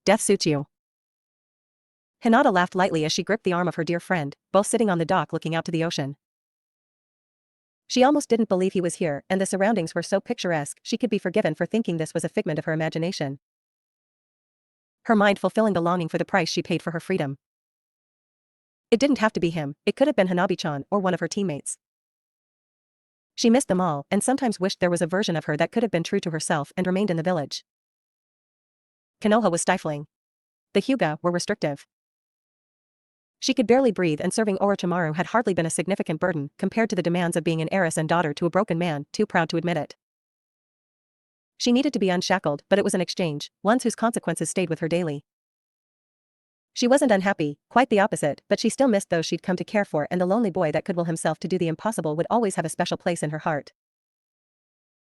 Death suits you. Hinata laughed lightly as she gripped the arm of her dear friend, both sitting on the dock looking out to the ocean. She almost didn't believe he was here, and the surroundings were so picturesque she could be forgiven for thinking this was a figment of her imagination. Her mind fulfilling the longing for the price she paid for her freedom. It didn't have to be him, it could have been Hanabi-chan or one of her teammates. She missed them all and sometimes wished there was a version of her that could have been true to herself and remained in the village. Konoha was stifling. The Hyuga were restrictive. She could barely breathe, and serving Orochimaru had hardly been a significant burden compared to the demands of being an heiress and daughter to a broken man, too proud to admit it. She needed to be unshackled, but it was an exchange, one whose consequences stayed with her daily. She wasn't unhappy, quite the opposite, but she still missed those she'd come to care for, and the lonely boy that could will himself to do the impossible would always have a special place in her heart.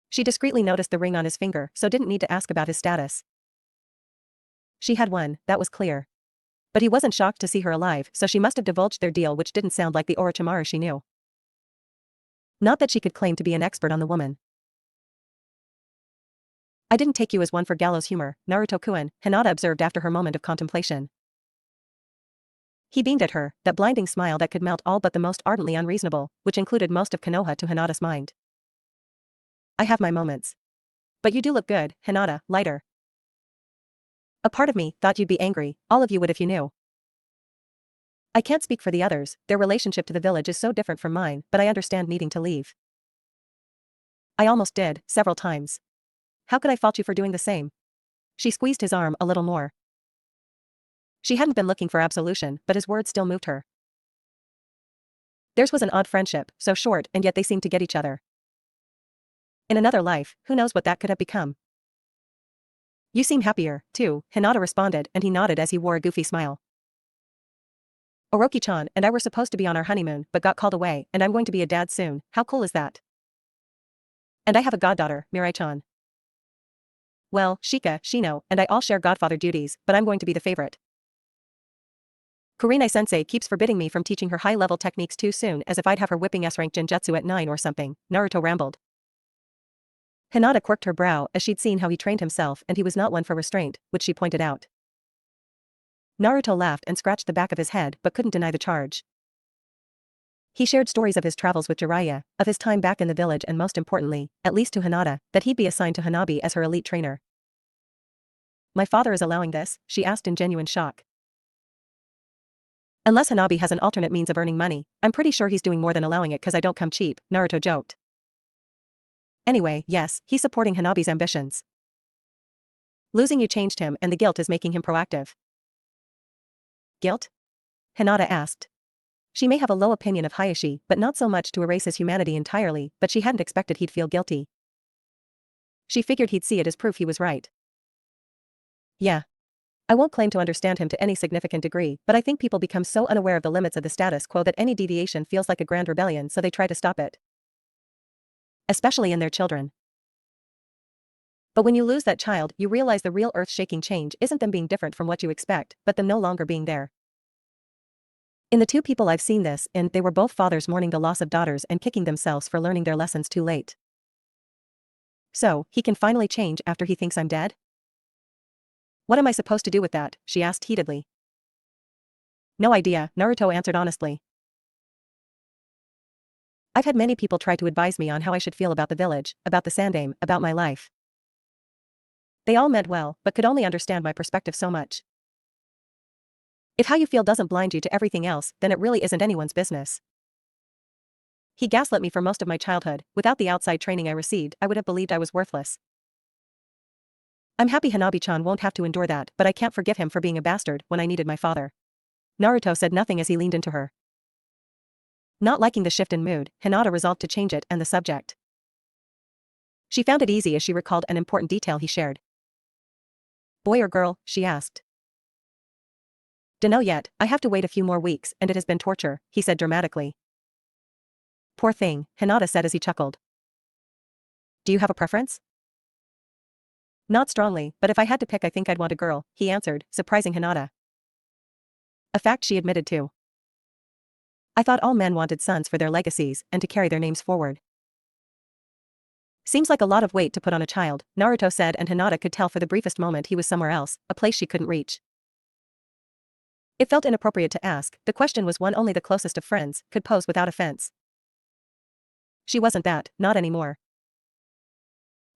She discreetly noticed the ring on his finger, so didn't need to ask about his status. She had one, that was clear. But he wasn't shocked to see her alive, so she must have divulged their deal, which didn't sound like the Orochimaru she knew. Not that she could claim to be an expert on the woman. I didn't take you as one for gallows humor, Naruto-kun, Hinata observed after her moment of contemplation. He beamed at her, that blinding smile that could melt all but the most ardently unreasonable, which included most of Konoha to Hinata's mind. I have my moments. But you do look good, Hinata, lighter. A part of me thought you'd be angry, all of you would if you knew. I can't speak for the others, their relationship to the village is so different from mine, but I understand needing to leave. I almost did, several times. How could I fault you for doing the same? She squeezed his arm a little more. She hadn't been looking for absolution, but his words still moved her. Theirs was an odd friendship, so short, and yet they seemed to get each other. In another life, who knows what that could have become? You seem happier, too, Hinata responded, and he nodded as he wore a goofy smile. Orochi-chan and I were supposed to be on our honeymoon but got called away, and I'm going to be a dad soon. How cool is that? And I have a goddaughter, Mirai-chan. Well, Shika, Shino, and I all share godfather duties, but I'm going to be the favorite. Kurenai-sensei keeps forbidding me from teaching her high-level techniques too soon, as if I'd have her whipping S-rank genjutsu at 9 or something, Naruto rambled. Hinata quirked her brow as she'd seen how he trained himself, and he was not one for restraint, which she pointed out. Naruto laughed and scratched the back of his head but couldn't deny the charge. He shared stories of his travels with Jiraiya, of his time back in the village, and most importantly, at least to Hinata, that he'd be assigned to Hanabi as her elite trainer. My father is allowing this? She asked in genuine shock. Unless Hanabi has an alternate means of earning money, I'm pretty sure he's doing more than allowing it, 'cause I don't come cheap, Naruto joked. Anyway, yes, he's supporting Hanabi's ambitions. Losing you changed him, and the guilt is making him proactive. Guilt? Hinata asked. She may have a low opinion of Hayashi, but not so much to erase his humanity entirely, but she hadn't expected he'd feel guilty. She figured he'd see it as proof he was right. Yeah. I won't claim to understand him to any significant degree, but I think people become so unaware of the limits of the status quo that any deviation feels like a grand rebellion, so they try to stop it. Especially in their children. But when you lose that child, you realize the real earth-shaking change isn't them being different from what you expect, but them no longer being there. In the two people I've seen this in, they were both fathers mourning the loss of daughters and kicking themselves for learning their lessons too late. So, he can finally change after he thinks I'm dead? What am I supposed to do with that? She asked heatedly. No idea, Naruto answered honestly. I've had many people try to advise me on how I should feel about the village, about the Sandaime, about my life. They all meant well, but could only understand my perspective so much. If how you feel doesn't blind you to everything else, then it really isn't anyone's business. He gaslit me for most of my childhood. Without the outside training I received, I would have believed I was worthless. I'm happy Hanabi-chan won't have to endure that, but I can't forgive him for being a bastard when I needed my father. Naruto said nothing as he leaned into her. Not liking the shift in mood, Hinata resolved to change it and the subject. She found it easy as she recalled an important detail he shared. Boy or girl? She asked. Dunno yet, I have to wait a few more weeks, and it has been torture, he said dramatically. Poor thing, Hinata said as he chuckled. Do you have a preference? Not strongly, but if I had to pick I think I'd want a girl, he answered, surprising Hinata. A fact she admitted to. I thought all men wanted sons for their legacies, and to carry their names forward. Seems like a lot of weight to put on a child, Naruto said, and Hinata could tell for the briefest moment he was somewhere else, a place she couldn't reach. It felt inappropriate to ask, the question was one only the closest of friends could pose without offense. She wasn't that, not anymore.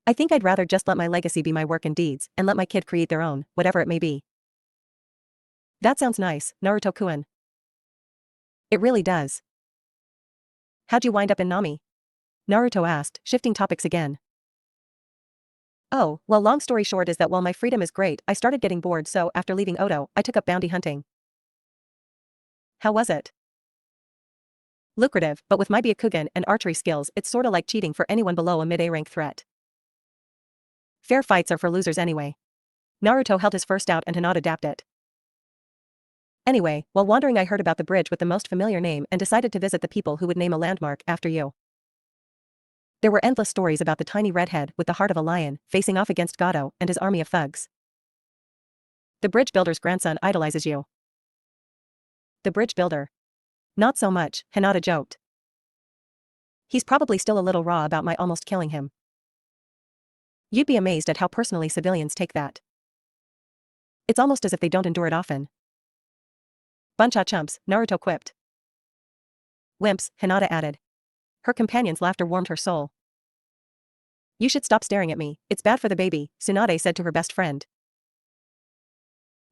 I think I'd rather just let my legacy be my work and deeds, and let my kid create their own, whatever it may be. That sounds nice, Naruto-kun. It really does. How'd you wind up in Nami? Naruto asked, shifting topics again. Oh, well, long story short is that while my freedom is great, I started getting bored, so after leaving Odo, I took up bounty hunting. How was it? Lucrative, but with my Byakugan and archery skills, it's sorta like cheating for anyone below a mid-A rank threat. Fair fights are for losers anyway. Naruto held his first out and Hinata dapped it. Anyway, while wandering I heard about the bridge with the most familiar name and decided to visit the people who would name a landmark after you. There were endless stories about the tiny redhead with the heart of a lion, facing off against Gato and his army of thugs. The bridge builder's grandson idolizes you. The bridge builder. Not so much, Hinata joked. He's probably still a little raw about my almost killing him. You'd be amazed at how personally civilians take that. It's almost as if they don't endure it often. Bunch of chumps, Naruto quipped. Wimps, Hinata added. Her companion's laughter warmed her soul. You should stop staring at me, it's bad for the baby, Tsunade said to her best friend.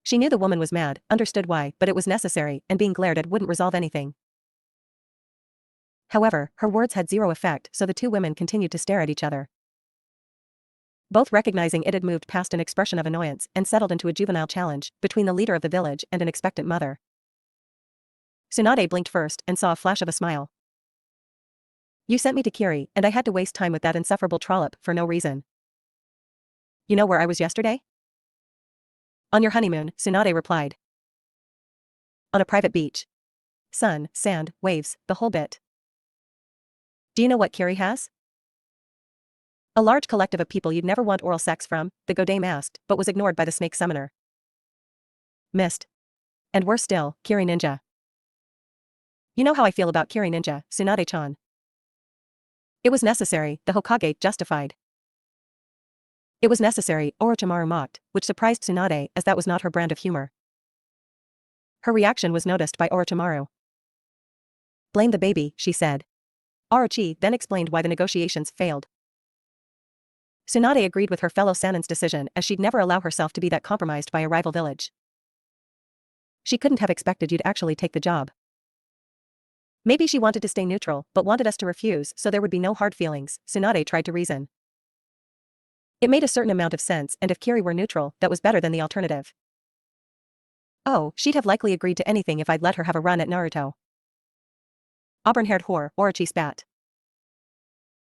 She knew the woman was mad, understood why, but it was necessary, and being glared at wouldn't resolve anything. However, her words had zero effect, so the two women continued to stare at each other. Both recognizing it had moved past an expression of annoyance and settled into a juvenile challenge between the leader of the village and an expectant mother. Tsunade blinked first and saw a flash of a smile. You sent me to Kiri, and I had to waste time with that insufferable trollop for no reason. You know where I was yesterday? On your honeymoon, Tsunade replied. On a private beach. Sun, sand, waves, the whole bit. Do you know what Kiri has? A large collective of people you'd never want oral sex from, the Godame asked, but was ignored by the snake summoner. Missed. And worse still, Kiri Ninja. You know how I feel about Kiri Ninja, Tsunade-chan. It was necessary, the Hokage justified. It was necessary, Orochimaru mocked, which surprised Tsunade as that was not her brand of humor. Her reaction was noticed by Orochimaru. Blame the baby, she said. Orochi then explained why the negotiations failed. Tsunade agreed with her fellow Sanin's decision as she'd never allow herself to be that compromised by a rival village. She couldn't have expected you to actually take the job. Maybe she wanted to stay neutral, but wanted us to refuse so there would be no hard feelings, Tsunade tried to reason. It made a certain amount of sense, and if Kiri were neutral, that was better than the alternative. Oh, she'd have likely agreed to anything if I'd let her have a run at Naruto. Auburn-haired whore, Orochi spat.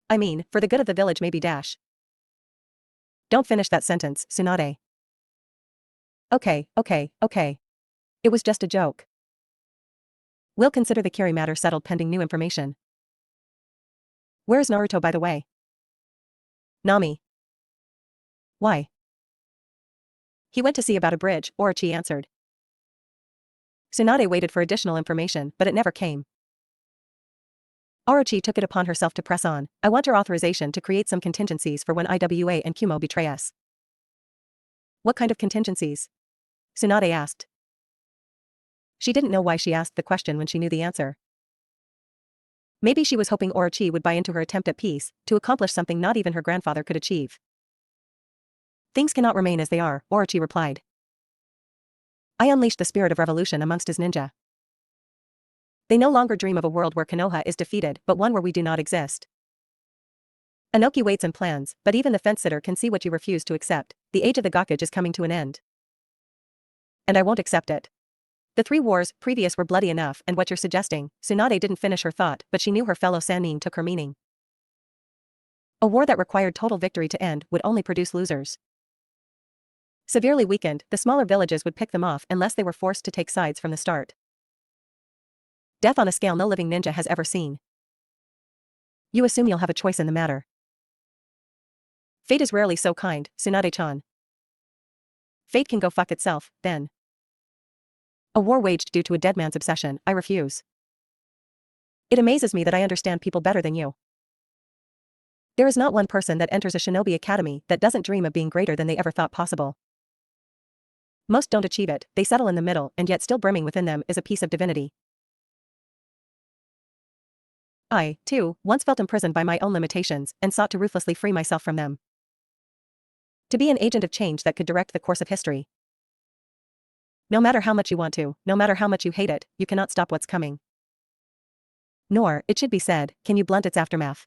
I mean, for the good of the village maybe dash. Don't finish that sentence, Tsunade. Okay. It was just a joke. We'll consider the Kiri matter settled pending new information. Where's Naruto by the way? Nami. Why? He went to see about a bridge, Orochi answered. Tsunade waited for additional information, but it never came. Orochi took it upon herself to press on. I want your authorization to create some contingencies for when IWA and Kumo betray us. What kind of contingencies? Tsunade asked. She didn't know why she asked the question when she knew the answer. Maybe she was hoping Orochi would buy into her attempt at peace, to accomplish something not even her grandfather could achieve. Things cannot remain as they are, Orochi replied. I unleashed the spirit of revolution amongst his ninja. They no longer dream of a world where Konoha is defeated, but one where we do not exist. Inoki waits and plans, but even the fence-sitter can see what you refuse to accept. The age of the Gakage is coming to an end. And I won't accept it. The 3 wars previous were bloody enough, and what you're suggesting, Tsunade didn't finish her thought, but she knew her fellow Sannin took her meaning. A war that required total victory to end would only produce losers. Severely weakened, the smaller villages would pick them off unless they were forced to take sides from the start. Death on a scale no living ninja has ever seen. You assume you'll have a choice in the matter. Fate is rarely so kind, Tsunade-chan. Fate can go fuck itself, then. A war waged due to a dead man's obsession, I refuse. It amazes me that I understand people better than you. There is not one person that enters a shinobi academy that doesn't dream of being greater than they ever thought possible. Most don't achieve it, they settle in the middle, and yet still brimming within them is a piece of divinity. I, too, once felt imprisoned by my own limitations and sought to ruthlessly free myself from them. To be an agent of change that could direct the course of history. No matter how much you want to, no matter how much you hate it, you cannot stop what's coming. Nor, it should be said, can you blunt its aftermath.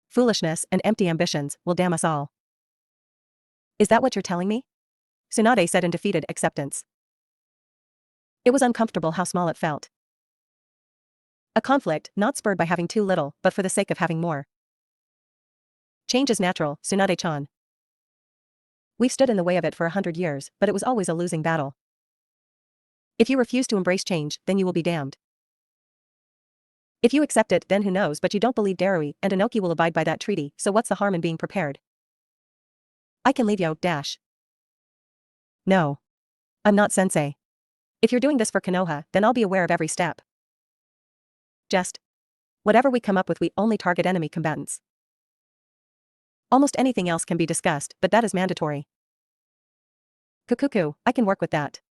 Foolishness and empty ambitions will damn us all. Is that what you're telling me? Tsunade said in defeated acceptance. It was uncomfortable how small it felt. A conflict, not spurred by having too little, but for the sake of having more. Change is natural, Tsunade-chan. We've stood in the way of it for 100 years, but it was always a losing battle. If you refuse to embrace change, then you will be damned. If you accept it, then who knows, but you don't believe Darui and Inoki will abide by that treaty, so what's the harm in being prepared? I can leave you, dash. No. I'm not sensei. If you're doing this for Konoha, then I'll be aware of every step. Just. Whatever we come up with, we only target enemy combatants. Almost anything else can be discussed, but that is mandatory. Kukuku, I can work with that.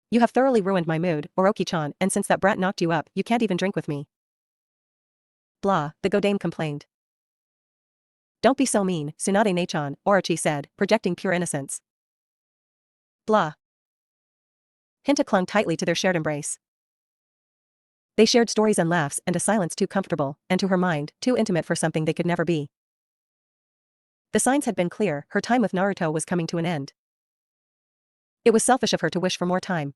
You have thoroughly ruined my mood, Orochi-chan, and since that brat knocked you up, you can't even drink with me. Blah, the Godame complained. Don't be so mean, Tsunade-ne-chan, Orochi said, projecting pure innocence. Blah. Hinta clung tightly to their shared embrace. They shared stories and laughs and a silence too comfortable, and to her mind, too intimate for something they could never be. The signs had been clear, her time with Naruto was coming to an end. It was selfish of her to wish for more time.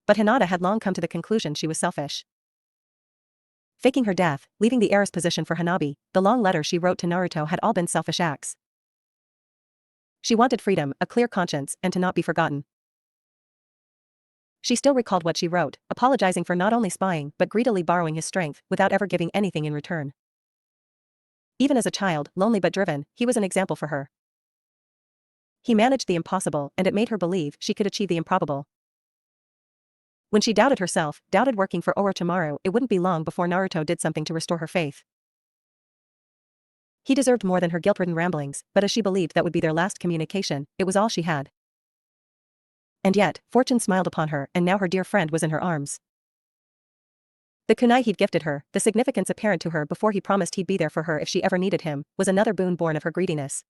But Hinata had long come to the conclusion she was selfish. Faking her death, leaving the heiress position for Hanabi, the long letter she wrote to Naruto had all been selfish acts. She wanted freedom, a clear conscience, and to not be forgotten. She still recalled what she wrote, apologizing for not only spying but greedily borrowing his strength, without ever giving anything in return. Even as a child, lonely but driven, he was an example for her. He managed the impossible, and it made her believe she could achieve the improbable. When she doubted herself, doubted working for Orochimaru, it wouldn't be long before Naruto did something to restore her faith. He deserved more than her guilt-ridden ramblings, but as she believed that would be their last communication, it was all she had. And yet, fortune smiled upon her, and now her dear friend was in her arms. The kunai he'd gifted her, the significance apparent to her before he promised he'd be there for her if she ever needed him, was another boon born of her greediness.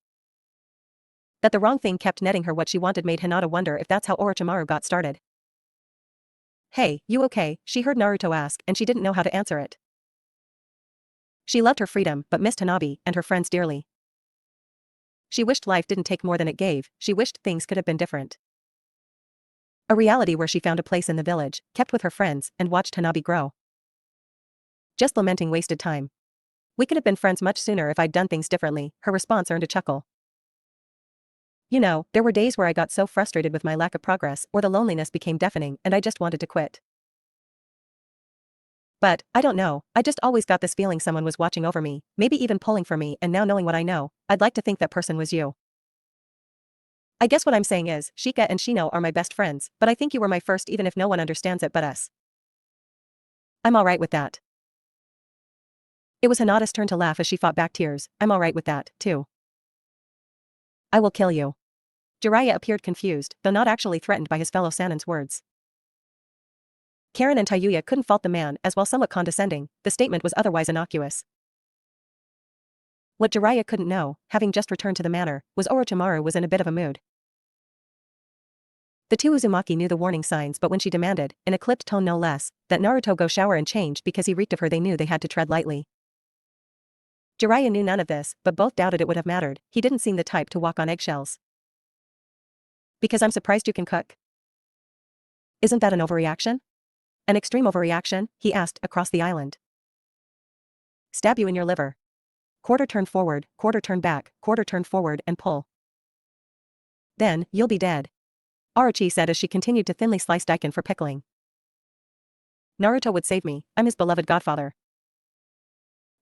That the wrong thing kept netting her what she wanted made Hinata wonder if that's how Orochimaru got started. Hey, you okay? She heard Naruto ask, and she didn't know how to answer it. She loved her freedom, but missed Hanabi and her friends dearly. She wished life didn't take more than it gave, she wished things could have been different. A reality where she found a place in the village, kept with her friends, and watched Hanabi grow. Just lamenting wasted time. We could have been friends much sooner if I'd done things differently, her response earned a chuckle. You know, there were days where I got so frustrated with my lack of progress, or the loneliness became deafening, and I just wanted to quit. But, I don't know, I just always got this feeling someone was watching over me, maybe even pulling for me, and now knowing what I know, I'd like to think that person was you. I guess what I'm saying is, Shika and Shino are my best friends, but I think you were my first even if no one understands it but us. I'm alright with that. It was Hinata's turn to laugh as she fought back tears. I'm alright with that, too. I will kill you. Jiraiya appeared confused, though not actually threatened by his fellow Sanin's words. Karen and Tayuya couldn't fault the man, as while somewhat condescending, the statement was otherwise innocuous. What Jiraiya couldn't know, having just returned to the manor, was Orochimaru was in a bit of a mood. The two Uzumaki knew the warning signs, but when she demanded, in a clipped tone no less, that Naruto go shower and change because he reeked of her, they knew they had to tread lightly. Jiraiya knew none of this, but both doubted it would have mattered. He didn't seem the type to walk on eggshells. Because I'm surprised you can cook? Isn't that an overreaction? An extreme overreaction? He asked, across the island. Stab you in your liver. Quarter turn forward, quarter turn back, quarter turn forward and pull. Then, you'll be dead. Orochi said as she continued to thinly slice daikon for pickling. Naruto would save me, I'm his beloved godfather.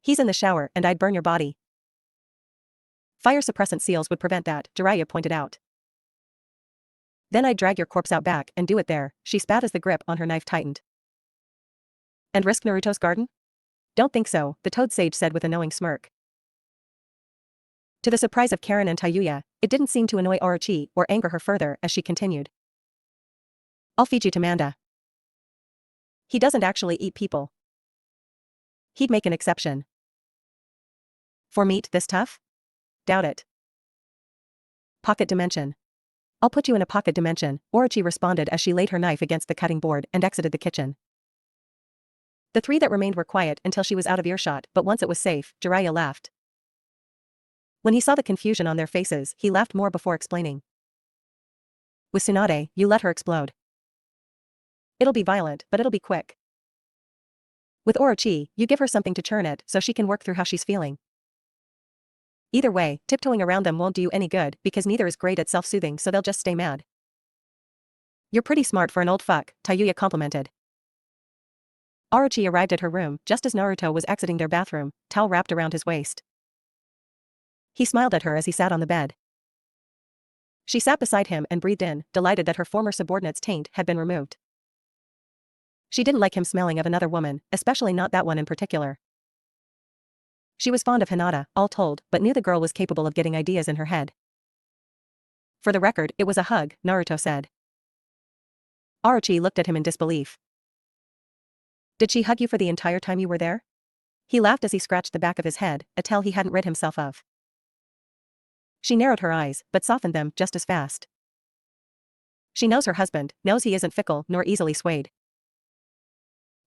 He's in the shower and I'd burn your body. Fire suppressant seals would prevent that, Jiraiya pointed out. Then I'd drag your corpse out back and do it there, she spat as the grip on her knife tightened. And risk Naruto's garden? Don't think so, the Toad Sage said with a knowing smirk. To the surprise of Karen and Tayuya, it didn't seem to annoy Orochi or anger her further as she continued. I'll feed you to Manda. He doesn't actually eat people. He'd make an exception. For meat this tough? Doubt it. Pocket dimension. I'll put you in a pocket dimension, Orochi responded as she laid her knife against the cutting board and exited the kitchen. The three that remained were quiet until she was out of earshot, but once it was safe, Jiraiya laughed. When he saw the confusion on their faces, he laughed more before explaining. With Tsunade, you let her explode. It'll be violent, but it'll be quick. With Orochi, you give her something to churn it so she can work through how she's feeling. Either way, tiptoeing around them won't do you any good because neither is great at self-soothing, so they'll just stay mad. You're pretty smart for an old fuck, Tayuya complimented. Orochi arrived at her room just as Naruto was exiting their bathroom, towel wrapped around his waist. He smiled at her as he sat on the bed. She sat beside him and breathed in, delighted that her former subordinate's taint had been removed. She didn't like him smelling of another woman, especially not that one in particular. She was fond of Hinata, all told, but knew the girl was capable of getting ideas in her head. For the record, it was a hug, Naruto said. Orochi looked at him in disbelief. Did she hug you for the entire time you were there? He laughed as he scratched the back of his head, a tell he hadn't rid himself of. She narrowed her eyes, but softened them just as fast. She knows her husband, knows he isn't fickle nor easily swayed.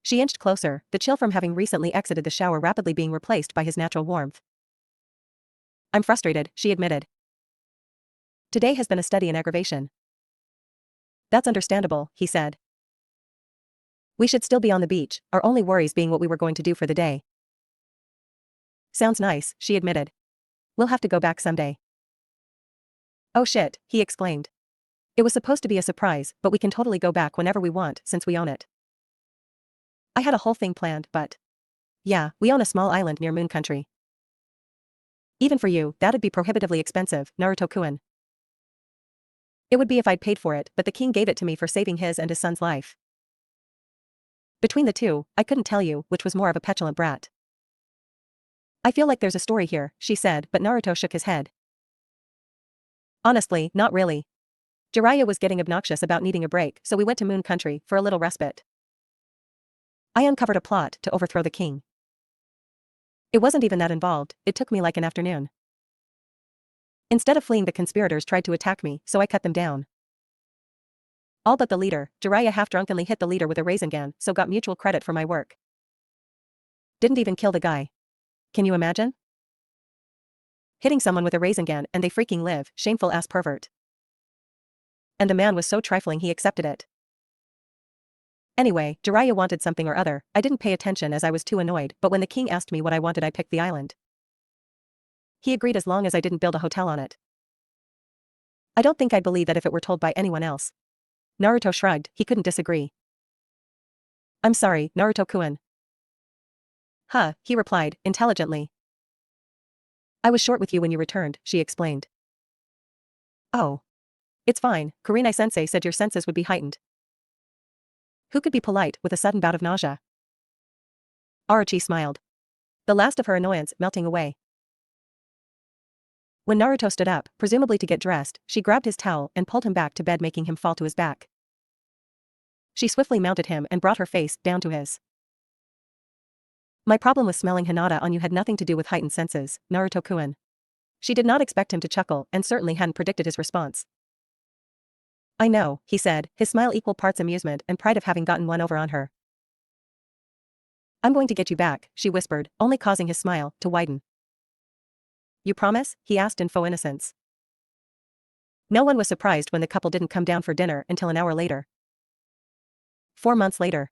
She inched closer, the chill from having recently exited the shower rapidly being replaced by his natural warmth. I'm frustrated, she admitted. Today has been a study in aggravation. That's understandable, he said. We should still be on the beach, our only worries being what we were going to do for the day. Sounds nice, she admitted. We'll have to go back someday. Oh shit, he exclaimed. It was supposed to be a surprise, but we can totally go back whenever we want since we own it. I had a whole thing planned, but... Yeah, we own a small island near Moon Country. Even for you, that'd be prohibitively expensive, Naruto-kun. It would be if I'd paid for it, but the king gave it to me for saving his and his son's life. Between the two, I couldn't tell you which was more of a petulant brat. I feel like there's a story here, she said, but Naruto shook his head. Honestly, not really. Jiraiya was getting obnoxious about needing a break, so we went to Moon Country for a little respite. I uncovered a plot to overthrow the king. It wasn't even that involved, it took me like an afternoon. Instead of fleeing, the conspirators tried to attack me, so I cut them down. All but the leader. Jiraiya half-drunkenly hit the leader with a Rasengan, so got mutual credit for my work. Didn't even kill the guy. Can you imagine? Hitting someone with a Rasengan and they freaking live, shameful ass pervert. And the man was so trifling he accepted it. Anyway, Jiraiya wanted something or other, I didn't pay attention as I was too annoyed, but when the king asked me what I wanted I picked the island. He agreed as long as I didn't build a hotel on it. I don't think I'd believe that if it were told by anyone else. Naruto shrugged, he couldn't disagree. I'm sorry, Naruto-kun. Huh, he replied, intelligently. I was short with you when you returned, she explained. Oh. It's fine, Kurenai-sensei said your senses would be heightened. Who could be polite with a sudden bout of nausea? Orochi smiled. The last of her annoyance melting away. When Naruto stood up, presumably to get dressed, she grabbed his towel and pulled him back to bed, making him fall to his back. She swiftly mounted him and brought her face down to his. My problem with smelling Hinata on you had nothing to do with heightened senses, Naruto-kun. She did not expect him to chuckle and certainly hadn't predicted his response. I know, he said, his smile equal parts amusement and pride of having gotten one over on her. I'm going to get you back, she whispered, only causing his smile to widen. You promise? He asked in faux innocence. No one was surprised when the couple didn't come down for dinner until an hour later. 4 months later.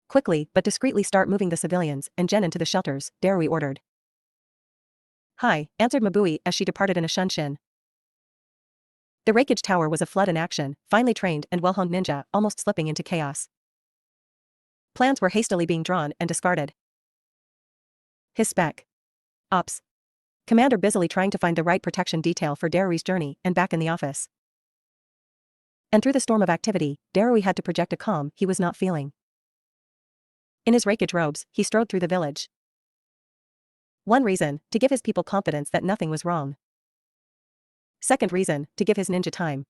Quickly but discreetly start moving the civilians and Jen into the shelters, Darui ordered. Hi, answered Mabui as she departed in a shunshin. The Raikage Tower was a flood in action, finely trained and well-honed ninja, almost slipping into chaos. Plans were hastily being drawn and discarded. His spec. Ops. Commander busily trying to find the right protection detail for Darui's journey and back in the office. And through the storm of activity, Darui had to project a calm he was not feeling. In his raikage robes, he strode through the village. One reason, to give his people confidence that nothing was wrong. Second reason, to give his ninja time.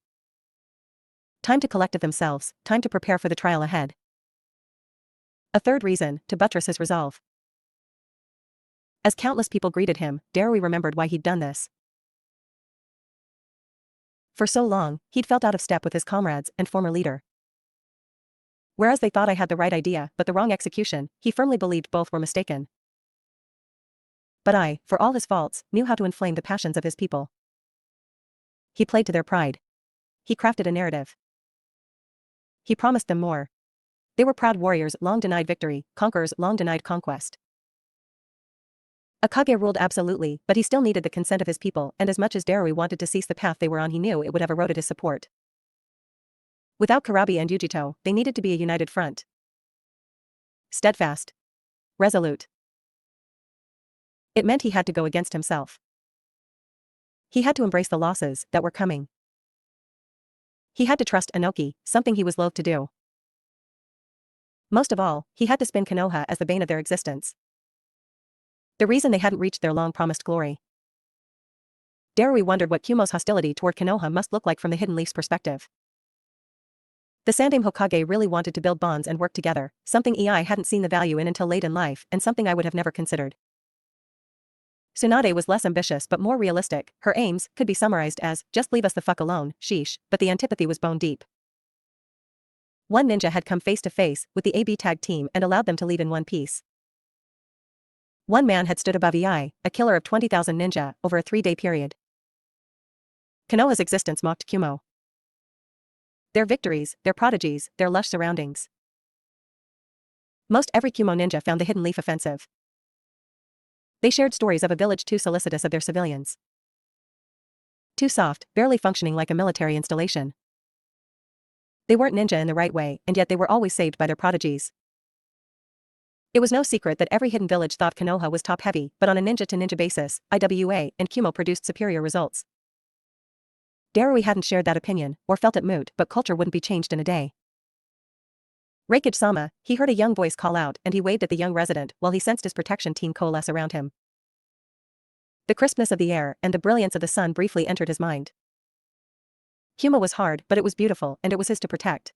Time to collect themselves, time to prepare for the trial ahead. A third reason, to buttress his resolve. As countless people greeted him, Darui remembered why he'd done this. For so long, he'd felt out of step with his comrades and former leader. Whereas they thought I had the right idea but the wrong execution, he firmly believed both were mistaken. But I, for all his faults, knew how to inflame the passions of his people. He played to their pride. He crafted a narrative. He promised them more. They were proud warriors long denied victory, conquerors long denied conquest. A Kage ruled absolutely, but he still needed the consent of his people, and as much as Darui wanted to cease the path they were on, he knew it would have eroded his support. Without Kurabi and Yujito, they needed to be a united front. Steadfast. Resolute. It meant he had to go against himself. He had to embrace the losses that were coming. He had to trust Inoki, something he was loath to do. Most of all, he had to spin Konoha as the bane of their existence. The reason they hadn't reached their long-promised glory. Darui wondered what Kumo's hostility toward Konoha must look like from the Hidden Leaf's perspective. The Sandaime Hokage really wanted to build bonds and work together, something I hadn't seen the value in until late in life, and something I would have never considered. Tsunade was less ambitious but more realistic. Her aims could be summarized as, just leave us the fuck alone, sheesh, but the antipathy was bone deep. One ninja had come face to face with the AB tag team and allowed them to leave in one piece. One man had stood above a killer of 20,000 ninja, over a 3-day period. Konoha's existence mocked Kumo. Their victories, their prodigies, their lush surroundings. Most every Kumo ninja found the Hidden Leaf offensive. They shared stories of a village too solicitous of their civilians. Too soft, barely functioning like a military installation. They weren't ninja in the right way, and yet they were always saved by their prodigies. It was no secret that every hidden village thought Konoha was top-heavy, but on a ninja-to-ninja basis, IWA and Kumo produced superior results. Darui hadn't shared that opinion, or felt it moot, but culture wouldn't be changed in a day. Reikage-sama, he heard a young voice call out, and he waved at the young resident while he sensed his protection team coalesce around him. The crispness of the air and the brilliance of the sun briefly entered his mind. Kumo was hard, but it was beautiful, and it was his to protect.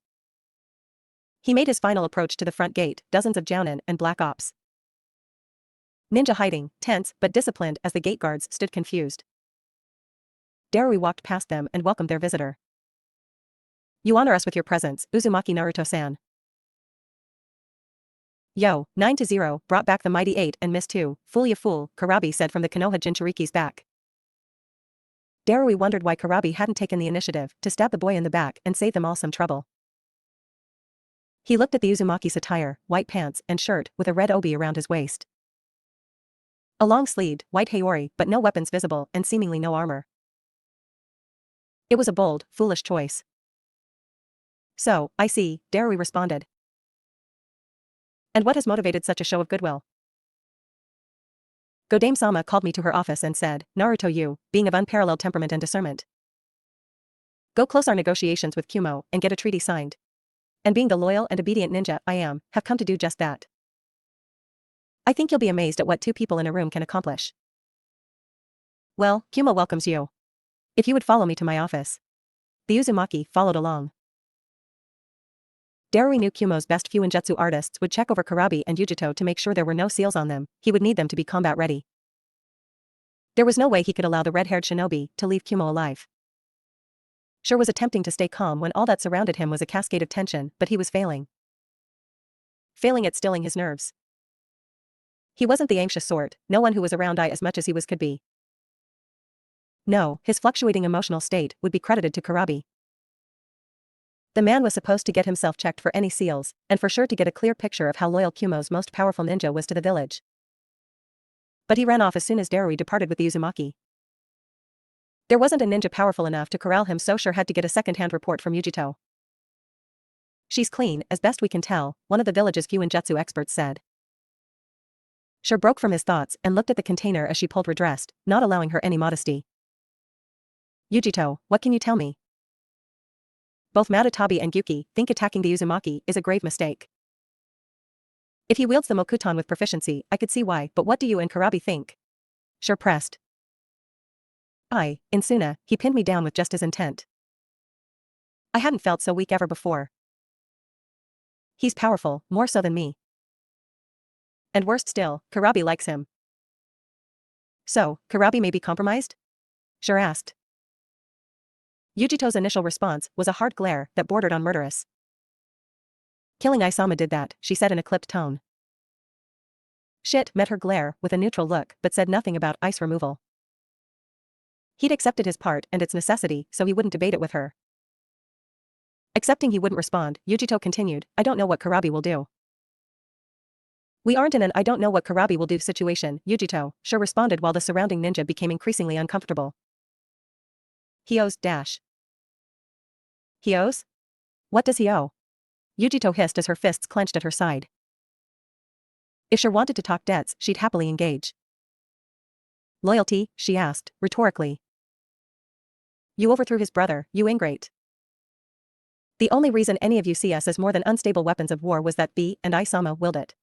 He made his final approach to the front gate, dozens of jounin and black ops. Ninja hiding, tense but disciplined as the gate guards stood confused. Darui walked past them and welcomed their visitor. You honor us with your presence, Uzumaki Naruto-san. Yo, 9-0, brought back the mighty 8 and missed 2, fool ya fool, Kurabi said from the Konoha Jinchuriki's back. Darui wondered why Kurabi hadn't taken the initiative to stab the boy in the back and save them all some trouble. He looked at the Uzumaki's attire, white pants and shirt with a red obi around his waist. A long-sleeved, white haori but no weapons visible and seemingly no armor. It was a bold, foolish choice. So, I see, Darui responded. And what has motivated such a show of goodwill? Godame-sama called me to her office and said, Naruto, you, being of unparalleled temperament and discernment, go close our negotiations with Kumo and get a treaty signed. And being the loyal and obedient ninja I am, have come to do just that. I think you'll be amazed at what two people in a room can accomplish. Well, Kumo welcomes you. If you would follow me to my office. The Uzumaki followed along. Darui knew Kumo's best Fuinjutsu artists would check over Kurabi and Yujito to make sure there were no seals on them. He would need them to be combat ready. There was no way he could allow the red-haired shinobi to leave Kumo alive. Sure was attempting to stay calm when all that surrounded him was a cascade of tension, but he was failing. Failing at stilling his nerves. He wasn't the anxious sort, no one who was around as much as he could be. No, his fluctuating emotional state would be credited to Kurabi. The man was supposed to get himself checked for any seals, and for sure to get a clear picture of how loyal Kumo's most powerful ninja was to the village. But he ran off as soon as Darui departed with the Uzumaki. There wasn't a ninja powerful enough to corral him, so sure had to get a second-hand report from Yujito. She's clean, as best we can tell, one of the village's Fuinjutsu experts said. Sure broke from his thoughts and looked at the container as she pulled redressed, not allowing her any modesty. Yujito, what can you tell me? Both Matatabi and Gyuki think attacking the Uzumaki is a grave mistake. If he wields the Mokuton with proficiency, I could see why, but what do you and Karabi think? Sure pressed. In Suna, he pinned me down with just his intent. I hadn't felt so weak ever before. He's powerful, more so than me. And worst still, Karabi likes him. So, Karabi may be compromised? Sure asked. Yujito's initial response was a hard glare that bordered on murderous. Killing Isama did that, she said in a clipped tone. Shit met her glare with a neutral look but said nothing about ice removal. He'd accepted his part and its necessity, so he wouldn't debate it with her. Accepting he wouldn't respond, Yujito continued, I don't know what Karabi will do. We aren't in an I don't know what Karabi will do situation, Yujito, sure responded while the surrounding ninja became increasingly uncomfortable. He owes dash. He owes? What does he owe? Yujito hissed as her fists clenched at her side. If she wanted to talk debts, she'd happily engage. Loyalty, she asked, rhetorically. You overthrew his brother, you ingrate. The only reason any of you see us as more than unstable weapons of war was that B and Isama willed it.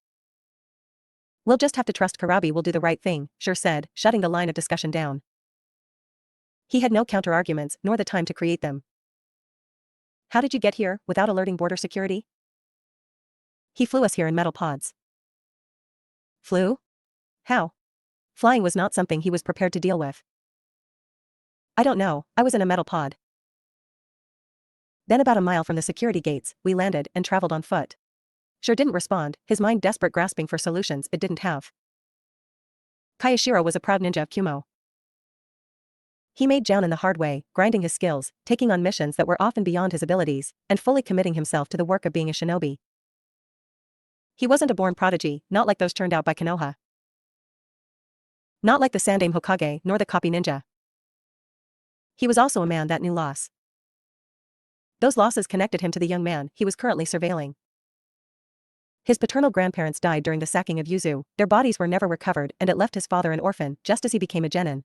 We'll just have to trust Karabi will do the right thing, sure said, shutting the line of discussion down. He had no counter-arguments, nor the time to create them. How did you get here, without alerting border security? He flew us here in metal pods. Flew? How? Flying was not something he was prepared to deal with. I don't know, I was in a metal pod. Then about a mile from the security gates, we landed and traveled on foot. Sure didn't respond, his mind desperate grasping for solutions it didn't have. Kayashiro was a proud ninja of Kumo. He made Jounin the hard way, grinding his skills, taking on missions that were often beyond his abilities, and fully committing himself to the work of being a shinobi. He wasn't a born prodigy, not like those turned out by Konoha. Not like the Sandaime Hokage nor the copy ninja. He was also a man that knew loss. Those losses connected him to the young man he was currently surveilling. His paternal grandparents died during the sacking of Yuzu, their bodies were never recovered and it left his father an orphan just as he became a genin.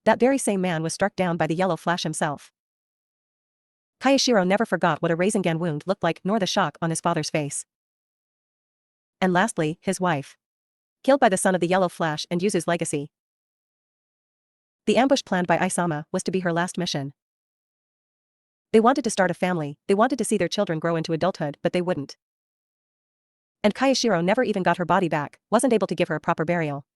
That very same man was struck down by the Yellow Flash himself. Kayashiro never forgot what a Rasengan wound looked like nor the shock on his father's face. And lastly, his wife. Killed by the son of the Yellow Flash and Yuzu's legacy. The ambush planned by Isama was to be her last mission. They wanted to start a family, they wanted to see their children grow into adulthood, but they wouldn't. And Kayashiro never even got her body back, wasn't able to give her a proper burial.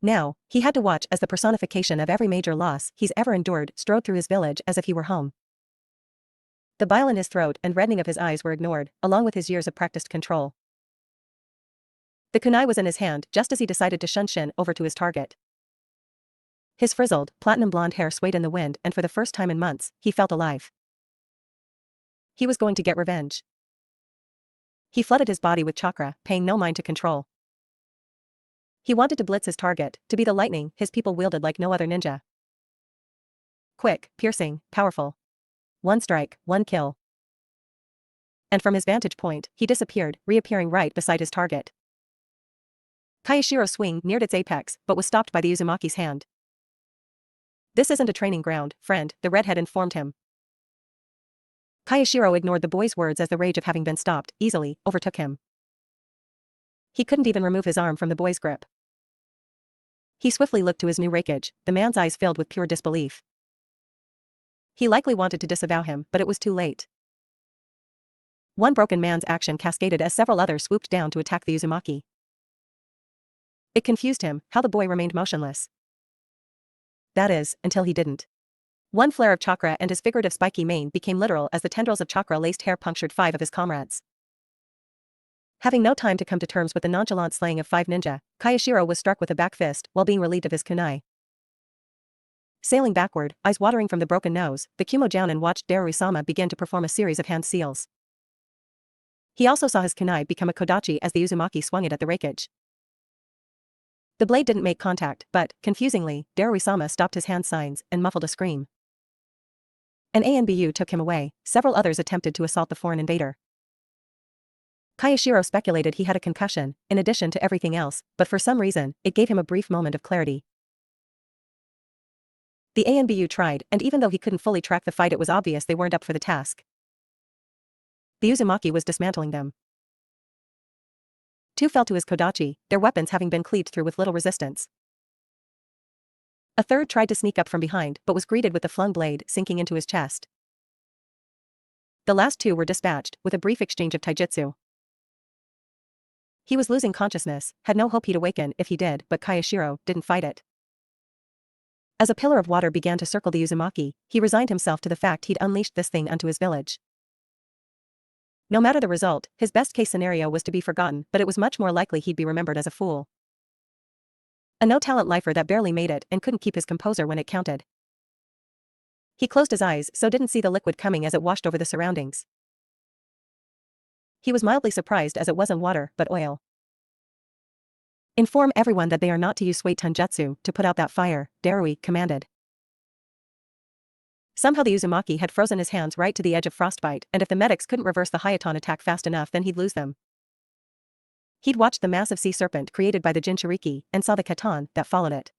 Now, he had to watch as the personification of every major loss he's ever endured strode through his village as if he were home. The bile in his throat and reddening of his eyes were ignored, along with his years of practiced control. The kunai was in his hand just as he decided to shunshin over to his target. His frizzled, platinum blonde hair swayed in the wind and for the first time in months, he felt alive. He was going to get revenge. He flooded his body with chakra, paying no mind to control. He wanted to blitz his target, to be the lightning his people wielded like no other ninja. Quick, piercing, powerful. One strike, one kill. And from his vantage point, he disappeared, reappearing right beside his target. Kayashiro's swing neared its apex, but was stopped by the Uzumaki's hand. This isn't a training ground, friend, the redhead informed him. Kayashiro ignored the boy's words as the rage of having been stopped, easily, overtook him. He couldn't even remove his arm from the boy's grip. He swiftly looked to his new rakeage, the man's eyes filled with pure disbelief. He likely wanted to disavow him, but it was too late. One broken man's action cascaded as several others swooped down to attack the Uzumaki. It confused him how the boy remained motionless. That is, until he didn't. One flare of chakra and his figurative spiky mane became literal as the tendrils of chakra-laced hair punctured 5 of his comrades. Having no time to come to terms with the nonchalant slaying of 5 ninja, Kayashiro was struck with a back fist while being relieved of his kunai. Sailing backward, eyes watering from the broken nose, the Kumo Jounin watched Darusama begin to perform a series of hand seals. He also saw his kunai become a kodachi as the Uzumaki swung it at the rakeage. The blade didn't make contact, but, confusingly, Darusama stopped his hand signs and muffled a scream. An ANBU took him away, several others attempted to assault the foreign invader. Kayashiro speculated he had a concussion, in addition to everything else, but for some reason, it gave him a brief moment of clarity. The ANBU tried, and even though he couldn't fully track the fight, it was obvious they weren't up for the task. The Uzumaki was dismantling them. Two fell to his kodachi, their weapons having been cleaved through with little resistance. A third tried to sneak up from behind but was greeted with the flung blade sinking into his chest. The last two were dispatched, with a brief exchange of taijutsu. He was losing consciousness, had no hope he'd awaken if he did, but Kayashiro didn't fight it. As a pillar of water began to circle the Uzumaki, he resigned himself to the fact he'd unleashed this thing unto his village. No matter the result, his best-case scenario was to be forgotten, but it was much more likely he'd be remembered as a fool. A no-talent lifer that barely made it and couldn't keep his composure when it counted. He closed his eyes so didn't see the liquid coming as it washed over the surroundings. He was mildly surprised as it wasn't water, but oil. Inform everyone that they are not to use Swait Tunjutsu to put out that fire, Darui commanded. Somehow the Uzumaki had frozen his hands right to the edge of frostbite, and if the medics couldn't reverse the Hayaton attack fast enough then he'd lose them. He'd watched the massive sea serpent created by the Jinchuriki and saw the Katon that followed it.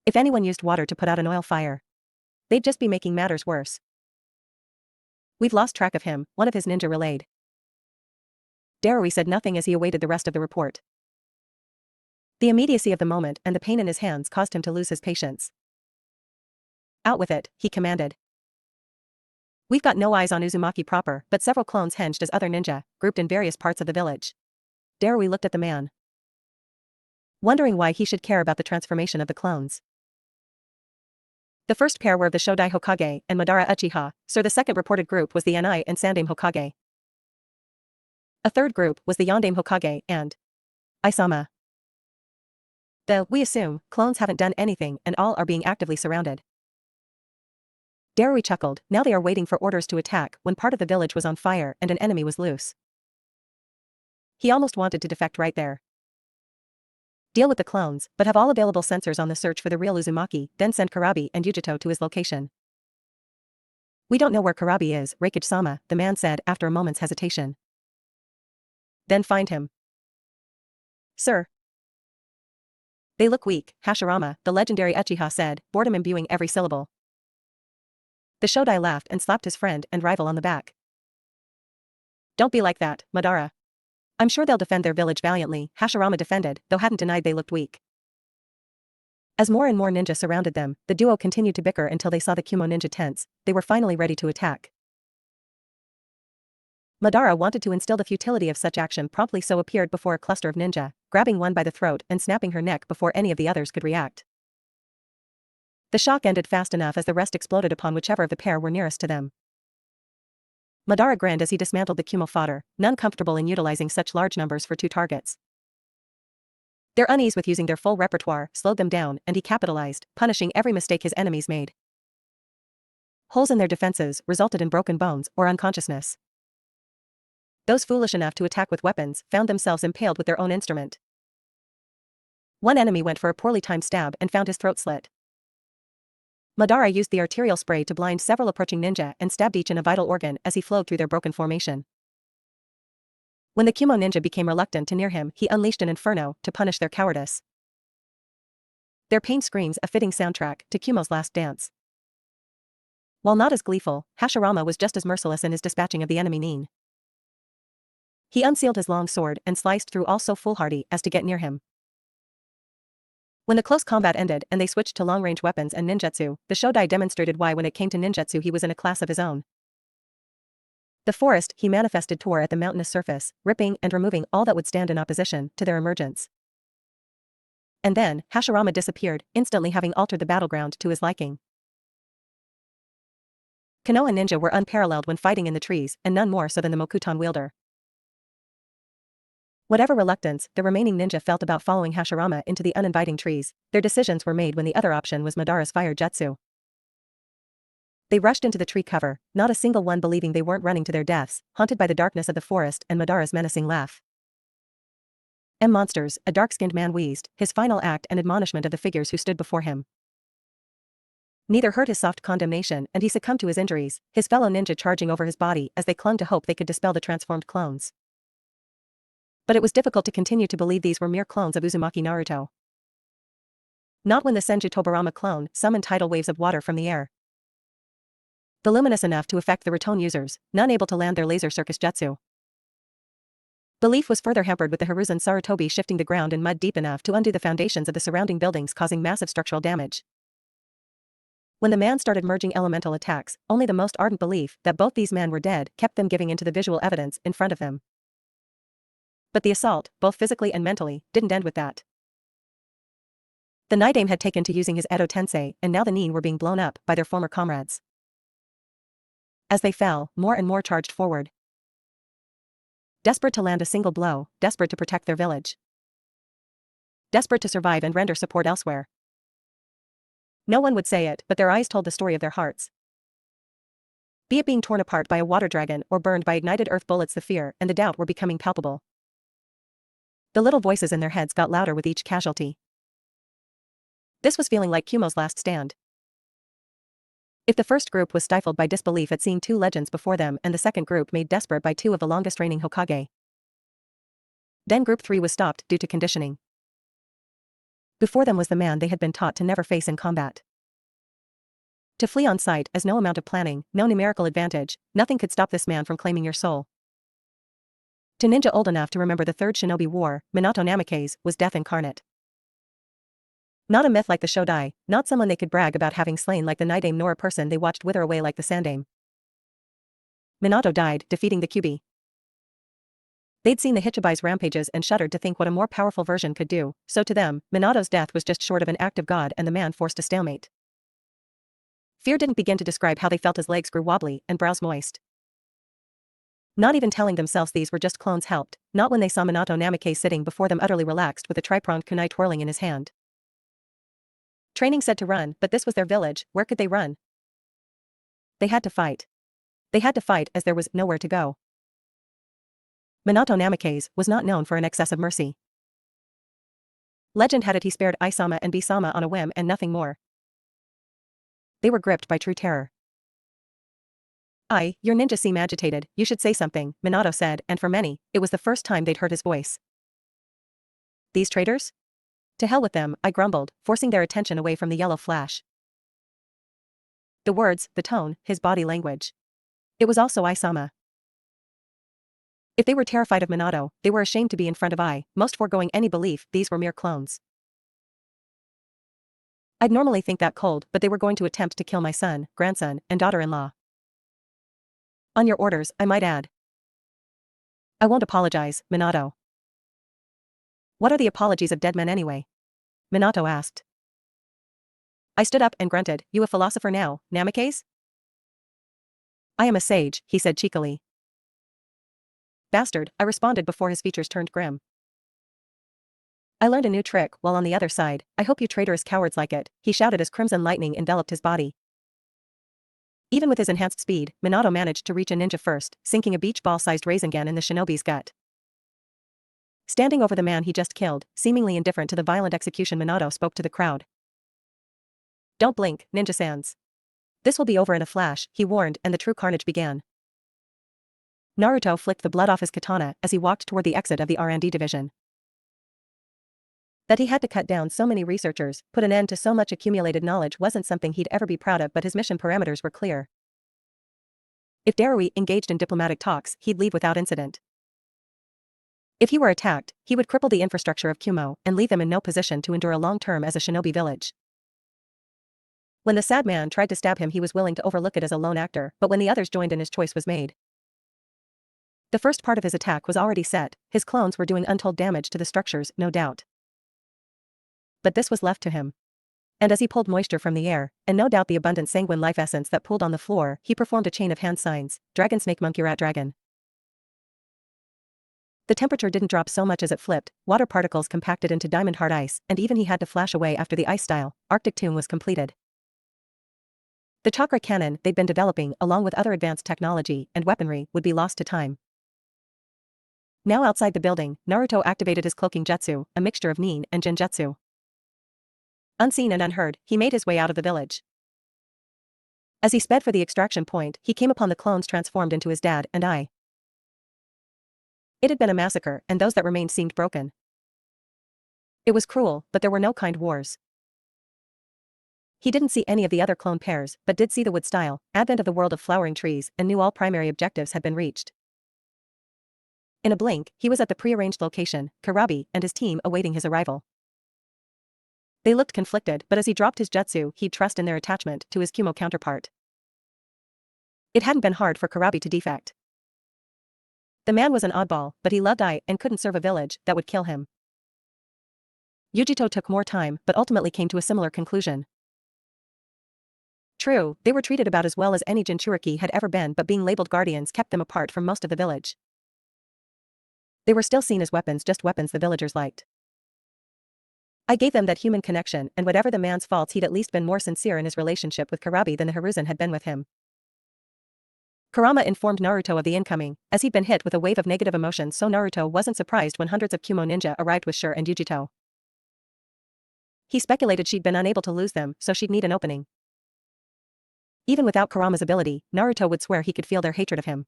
If anyone used water to put out an oil fire, they'd just be making matters worse. We've lost track of him, one of his ninja relayed. Darui said nothing as he awaited the rest of the report. The immediacy of the moment and the pain in his hands caused him to lose his patience. Out with it, he commanded. We've got no eyes on Uzumaki proper, but several clones henged as other ninja, grouped in various parts of the village. Darui looked at the man, wondering why he should care about the transformation of the clones. The first pair were of the Shodai Hokage and Madara Uchiha, so the second reported group was the Yanai and Sandame Hokage. A third group was the Yondame Hokage and Isama. We assume, clones haven't done anything and all are being actively surrounded. Darui chuckled, now they are waiting for orders to attack when part of the village was on fire and an enemy was loose. He almost wanted to defect right there. Deal with the clones, but have all available sensors on the search for the real Uzumaki, then send Karabi and Yujito to his location. We don't know where Karabi is, Reikage-sama, the man said after a moment's hesitation. Then find him. Sir. They look weak, Hashirama, the legendary Uchiha said, boredom imbuing every syllable. The Shodai laughed and slapped his friend and rival on the back. Don't be like that, Madara. I'm sure they'll defend their village valiantly, Hashirama defended, though hadn't denied they looked weak. As more and more ninja surrounded them, the duo continued to bicker until they saw the Kumo ninja tents. They were finally ready to attack. Madara wanted to instill the futility of such action promptly, so appeared before a cluster of ninja, grabbing one by the throat and snapping her neck before any of the others could react. The shock ended fast enough as the rest exploded upon whichever of the pair were nearest to them. Madara grinned as he dismantled the Kumo fodder, none comfortable in utilizing such large numbers for two targets. Their unease with using their full repertoire slowed them down, and he capitalized, punishing every mistake his enemies made. Holes in their defenses resulted in broken bones or unconsciousness. Those foolish enough to attack with weapons found themselves impaled with their own instrument. One enemy went for a poorly timed stab and found his throat slit. Madara used the arterial spray to blind several approaching ninja and stabbed each in a vital organ as he flowed through their broken formation. When the Kumo ninja became reluctant to near him, he unleashed an inferno to punish their cowardice. Their pain screams a fitting soundtrack to Kumo's last dance. While not as gleeful, Hashirama was just as merciless in his dispatching of the enemy nin. He unsealed his long sword and sliced through all so foolhardy as to get near him. When the close combat ended and they switched to long-range weapons and ninjutsu, the Shodai demonstrated why when it came to ninjutsu he was in a class of his own. The forest he manifested tore at the mountainous surface, ripping and removing all that would stand in opposition to their emergence. And then, Hashirama disappeared, instantly having altered the battleground to his liking. Konoha ninja were unparalleled when fighting in the trees, and none more so than the Mokuton wielder. Whatever reluctance the remaining ninja felt about following Hashirama into the uninviting trees, their decisions were made when the other option was Madara's fire jutsu. They rushed into the tree cover, not a single one believing they weren't running to their deaths, haunted by the darkness of the forest and Madara's menacing laugh. Monsters, a dark-skinned man wheezed, his final act and admonishment of the figures who stood before him. Neither heard his soft condemnation and he succumbed to his injuries, his fellow ninja charging over his body as they clung to hope they could dispel the transformed clones. But it was difficult to continue to believe these were mere clones of Uzumaki Naruto. Not when the Senju Tobarama clone summoned tidal waves of water from the air. Voluminous enough to affect the Raton users, none able to land their laser circus jutsu. Belief was further hampered with the Hiruzen Sarutobi shifting the ground in mud deep enough to undo the foundations of the surrounding buildings, causing massive structural damage. When the man started merging elemental attacks, only the most ardent belief that both these men were dead kept them giving into the visual evidence in front of them. But the assault, both physically and mentally, didn't end with that. The Night Aim had taken to using his Edo Tensei, and now the Nin were being blown up by their former comrades. As they fell, more and more charged forward. Desperate to land a single blow, desperate to protect their village. Desperate to survive and render support elsewhere. No one would say it, but their eyes told the story of their hearts. Be it being torn apart by a water dragon or burned by ignited earth bullets, the fear and the doubt were becoming palpable. The little voices in their heads got louder with each casualty. This was feeling like Kumo's last stand. If the first group was stifled by disbelief at seeing two legends before them and the second group made desperate by two of the longest reigning Hokage, then group 3 was stopped due to conditioning. Before them was the man they had been taught to never face in combat. To flee on sight as no amount of planning, no numerical advantage, nothing could stop this man from claiming your soul. To ninja old enough to remember the Third Shinobi War, Minato Namikaze was death incarnate. Not a myth like the Shodai, not someone they could brag about having slain like the Night Aim, nor a person they watched wither away like the Sandaime. Minato died, defeating the Kyuubi. They'd seen the Hichibai's rampages and shuddered to think what a more powerful version could do, so to them, Minato's death was just short of an act of God and the man forced a stalemate. Fear didn't begin to describe how they felt as legs grew wobbly and brows moist. Not even telling themselves these were just clones helped, not when they saw Minato Namikaze sitting before them utterly relaxed with a tri-pronged kunai twirling in his hand. Training said to run, but this was their village, where could they run? They had to fight. They had to fight as there was nowhere to go. Minato Namikaze was not known for an excess of mercy. Legend had it he spared Isama and Bisama on a whim and nothing more. They were gripped by true terror. Your ninja seem agitated, you should say something, Minato said, and for many, it was the first time they'd heard his voice. These traitors? To hell with them, I grumbled, forcing their attention away from the yellow flash. The words, the tone, his body language. It was also Isama. If they were terrified of Minato, they were ashamed to be in front of most foregoing any belief these were mere clones. I'd normally think that cold, but they were going to attempt to kill my son, grandson, and daughter-in-law. On your orders, I might add. I won't apologize, Minato. What are the apologies of dead men anyway? Minato asked. I stood up and grunted, you a philosopher now, Namikaze? I am a sage, he said cheekily. Bastard, I responded before his features turned grim. I learned a new trick while on the other side, I hope you traitorous cowards like it, he shouted as crimson lightning enveloped his body. Even with his enhanced speed, Minato managed to reach a ninja first, sinking a beach ball-sized Rasengan in the shinobi's gut. Standing over the man he just killed, seemingly indifferent to the violent execution, Minato spoke to the crowd. Don't blink, ninja-sans. This will be over in a flash, he warned, and the true carnage began. Naruto flicked the blood off his katana as he walked toward the exit of the R&D division. That he had to cut down so many researchers, put an end to so much accumulated knowledge wasn't something he'd ever be proud of, but his mission parameters were clear. If Darui engaged in diplomatic talks, he'd leave without incident. If he were attacked, he would cripple the infrastructure of Kumo and leave them in no position to endure a long term as a shinobi village. When the sad man tried to stab him, he was willing to overlook it as a lone actor, but when the others joined in, his choice was made. The first part of his attack was already set, his clones were doing untold damage to the structures, no doubt. But this was left to him. And as he pulled moisture from the air, and no doubt the abundant sanguine life essence that pooled on the floor, he performed a chain of hand signs, dragon snake monkey rat dragon. The temperature didn't drop so much as it flipped, water particles compacted into diamond hard ice, and even he had to flash away after the ice style, Arctic tomb was completed. The chakra cannon they'd been developing, along with other advanced technology and weaponry, would be lost to time. Now outside the building, Naruto activated his cloaking jutsu, a mixture of nin and genjutsu. Unseen and unheard, he made his way out of the village. As he sped for the extraction point, he came upon the clones transformed into his dad and I. It had been a massacre, and those that remained seemed broken. It was cruel, but there were no kind wars. He didn't see any of the other clone pairs, but did see the wood style, advent of the world of flowering trees, and knew all primary objectives had been reached. In a blink, he was at the prearranged location, Karabi and his team awaiting his arrival. They looked conflicted, but as he dropped his jutsu, he'd trust in their attachment to his Kumo counterpart. It hadn't been hard for Karabi to defect. The man was an oddball, but he loved I and couldn't serve a village that would kill him. Yujito took more time, but ultimately came to a similar conclusion. True, they were treated about as well as any Jinchuriki had ever been, but being labeled guardians kept them apart from most of the village. They were still seen as weapons, just weapons the villagers liked. I gave them that human connection, and whatever the man's faults, he'd at least been more sincere in his relationship with Karabi than the Hiruzen had been with him. Kurama informed Naruto of the incoming, as he'd been hit with a wave of negative emotions, so Naruto wasn't surprised when hundreds of Kumo ninja arrived with Shur and Yujito. He speculated she'd been unable to lose them, so she'd need an opening. Even without Kurama's ability, Naruto would swear he could feel their hatred of him.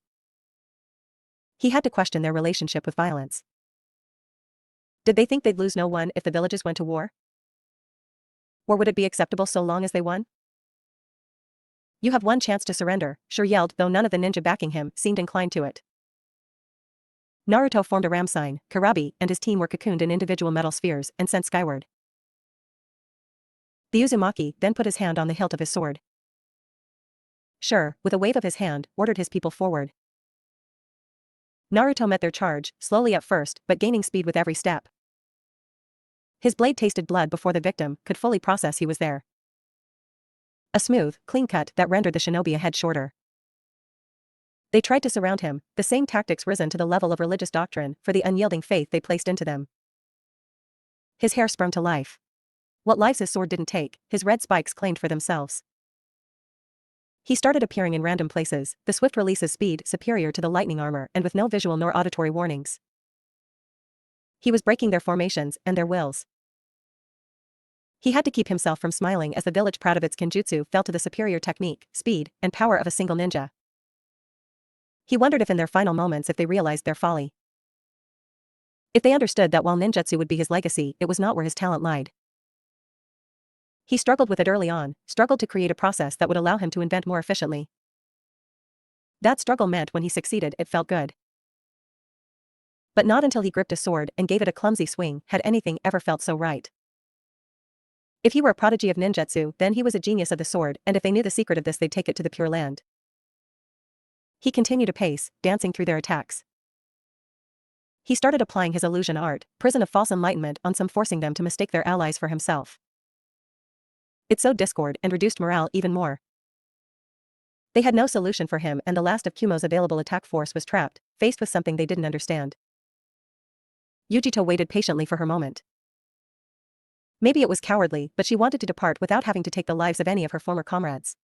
He had to question their relationship with violence. Did they think they'd lose no one if the villages went to war? Or would it be acceptable so long as they won? You have one chance to surrender, Shur yelled, though none of the ninja backing him seemed inclined to it. Naruto formed a ram sign. Karabi and his team were cocooned in individual metal spheres and sent skyward. The Uzumaki then put his hand on the hilt of his sword. Shur, with a wave of his hand, ordered his people forward. Naruto met their charge, slowly at first, but gaining speed with every step. His blade tasted blood before the victim could fully process he was there. A smooth, clean cut that rendered the shinobi a head shorter. They tried to surround him, the same tactics risen to the level of religious doctrine for the unyielding faith they placed into them. His hair sprung to life. What lives his sword didn't take, his red spikes claimed for themselves. He started appearing in random places, the swift release's speed superior to the lightning armor and with no visual nor auditory warnings. He was breaking their formations and their wills. He had to keep himself from smiling as the village, proud of its kenjutsu, fell to the superior technique, speed, and power of a single ninja. He wondered if in their final moments if they realized their folly. If they understood that while ninjutsu would be his legacy, it was not where his talent lied. He struggled with it early on, struggled to create a process that would allow him to invent more efficiently. That struggle meant when he succeeded it felt good. But not until he gripped a sword and gave it a clumsy swing had anything ever felt so right. If he were a prodigy of ninjutsu, then he was a genius of the sword, and if they knew the secret of this they'd take it to the Pure Land. He continued to pace, dancing through their attacks. He started applying his illusion art, prison of false enlightenment, on some, forcing them to mistake their allies for himself. It sowed discord and reduced morale even more. They had no solution for him, and the last of Kumo's available attack force was trapped, faced with something they didn't understand. Yujito waited patiently for her moment. Maybe it was cowardly, but she wanted to depart without having to take the lives of any of her former comrades.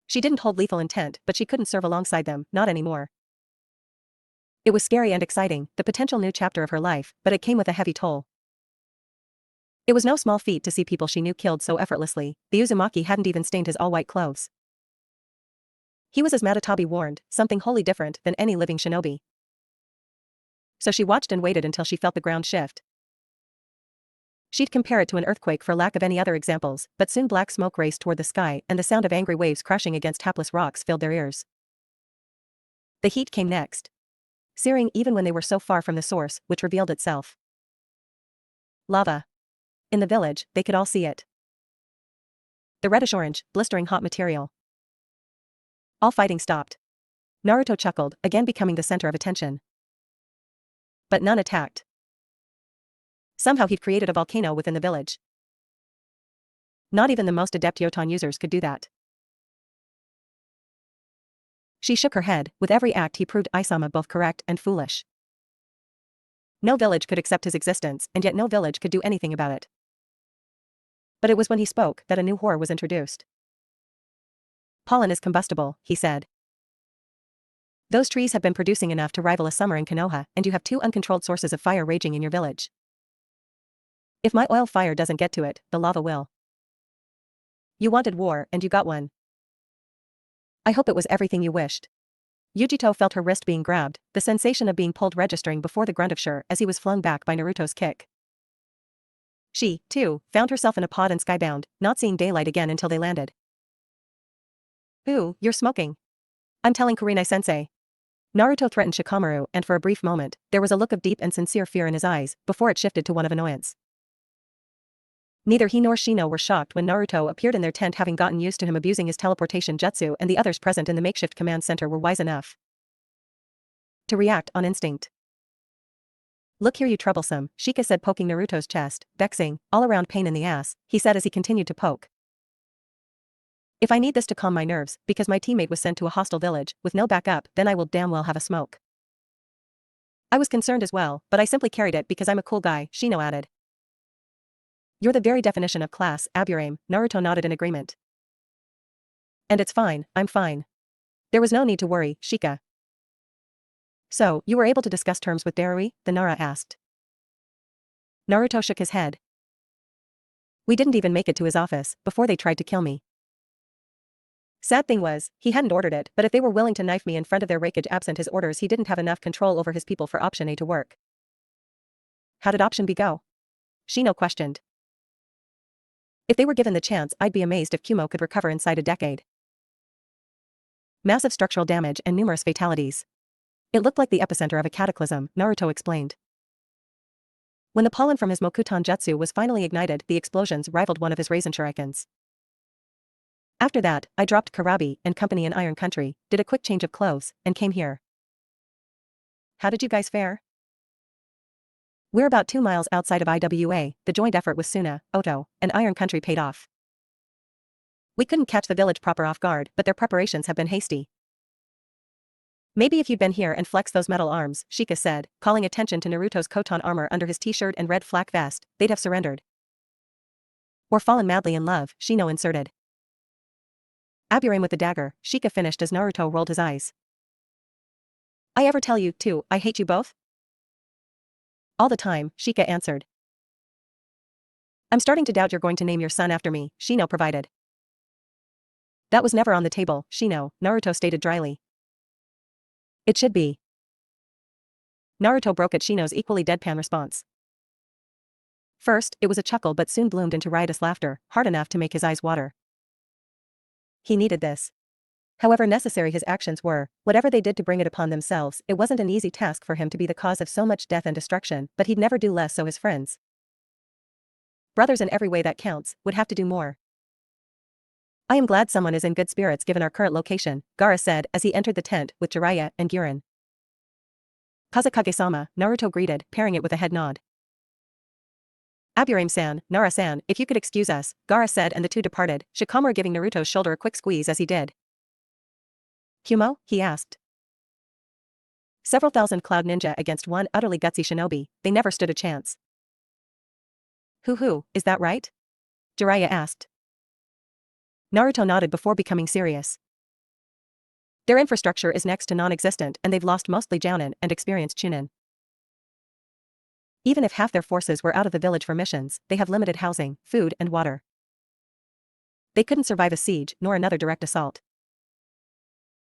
She didn't hold lethal intent, but she couldn't serve alongside them, not anymore. It was scary and exciting, the potential new chapter of her life, but it came with a heavy toll. It was no small feat to see people she knew killed so effortlessly. The Uzumaki hadn't even stained his all-white clothes. He was, as Matatabi warned, something wholly different than any living shinobi. So she watched and waited until she felt the ground shift. She'd compare it to an earthquake for lack of any other examples, but soon black smoke raced toward the sky and the sound of angry waves crashing against hapless rocks filled their ears. The heat came next. Searing even when they were so far from the source, which revealed itself. Lava. In the village, they could all see it. The reddish-orange, blistering hot material. All fighting stopped. Naruto chuckled, again becoming the center of attention. But none attacked. Somehow he'd created a volcano within the village. Not even the most adept Yoton users could do that. She shook her head, with every act he proved Isama both correct and foolish. No village could accept his existence, and yet no village could do anything about it. But it was when he spoke that a new horror was introduced. Pollen is combustible, he said. Those trees have been producing enough to rival a summer in Konoha, and you have 2 uncontrolled sources of fire raging in your village. If my oil fire doesn't get to it, the lava will. You wanted war, and you got one. I hope it was everything you wished. Yujito felt her wrist being grabbed, the sensation of being pulled registering before the grunt of Shur as he was flung back by Naruto's kick. She, too, found herself in a pod and skybound, not seeing daylight again until they landed. Ooh, you're smoking. I'm telling Kurenai-sensei. Naruto threatened Shikamaru, and for a brief moment, there was a look of deep and sincere fear in his eyes, before it shifted to one of annoyance. Neither he nor Shino were shocked when Naruto appeared in their tent, having gotten used to him abusing his teleportation jutsu, and the others present in the makeshift command center were wise enough to react on instinct. "Look here, you troublesome," Shika said, poking Naruto's chest, vexing, all-around pain in the ass, he said as he continued to poke. "If I need this to calm my nerves, because my teammate was sent to a hostile village, with no backup, then I will damn well have a smoke. I was concerned as well, but I simply carried it because I'm a cool guy," Shino added. "You're the very definition of class, Aburame," Naruto nodded in agreement. "And it's fine, I'm fine. There was no need to worry, Shika." "So, you were able to discuss terms with Darui?" the Nara asked. Naruto shook his head. "We didn't even make it to his office, before they tried to kill me. Sad thing was, he hadn't ordered it, but if they were willing to knife me in front of their raikage absent his orders, he didn't have enough control over his people for option A to work." "How did option B go?" Shino questioned. "If they were given the chance, I'd be amazed if Kumo could recover inside a decade. Massive structural damage and numerous fatalities. It looked like the epicenter of a cataclysm," Naruto explained. "When the pollen from his Mokuton jutsu was finally ignited, the explosions rivaled one of his Raizen shurikens. After that, I dropped Karabi and company in Iron Country, did a quick change of clothes, and came here." "How did you guys fare?" "We're about 2 miles outside of IWA, the joint effort with Suna, Oto, and Iron Country paid off. We couldn't catch the village proper off guard, but their preparations have been hasty. Maybe if you'd been here and flexed those metal arms," Shika said, calling attention to Naruto's Koton armor under his t-shirt and red flak vest, "they'd have surrendered. Or fallen madly in love," Shino inserted. "Aburame with the dagger," Shika finished as Naruto rolled his eyes. "I ever tell you, too, I hate you both?" "All the time," Shika answered. "I'm starting to doubt you're going to name your son after me," Shino provided. "That was never on the table, Shino," Naruto stated dryly. "It should be." Naruto broke at Shino's equally deadpan response. First, it was a chuckle but soon bloomed into riotous laughter, hard enough to make his eyes water. He needed this. However necessary his actions were, whatever they did to bring it upon themselves, it wasn't an easy task for him to be the cause of so much death and destruction, but he'd never do less so his friends. Brothers in every way that counts, would have to do more. "I am glad someone is in good spirits given our current location," Gaara said as he entered the tent with Jiraiya and Guren. "Kazekage-sama," Naruto greeted, pairing it with a head nod. "Aburame-san, Nara-san, if you could excuse us," Gaara said, and the two departed, Shikamaru giving Naruto's shoulder a quick squeeze as he did. "Kumo?" he asked. Several thousand cloud ninja against one utterly gutsy shinobi, they never stood a chance. "Hoo, is that right?" Jiraiya asked. Naruto nodded before becoming serious. "Their infrastructure is next to non-existent and they've lost mostly Jounin and experienced Chunin. Even if half their forces were out of the village for missions, they have limited housing, food and water. They couldn't survive a siege nor another direct assault.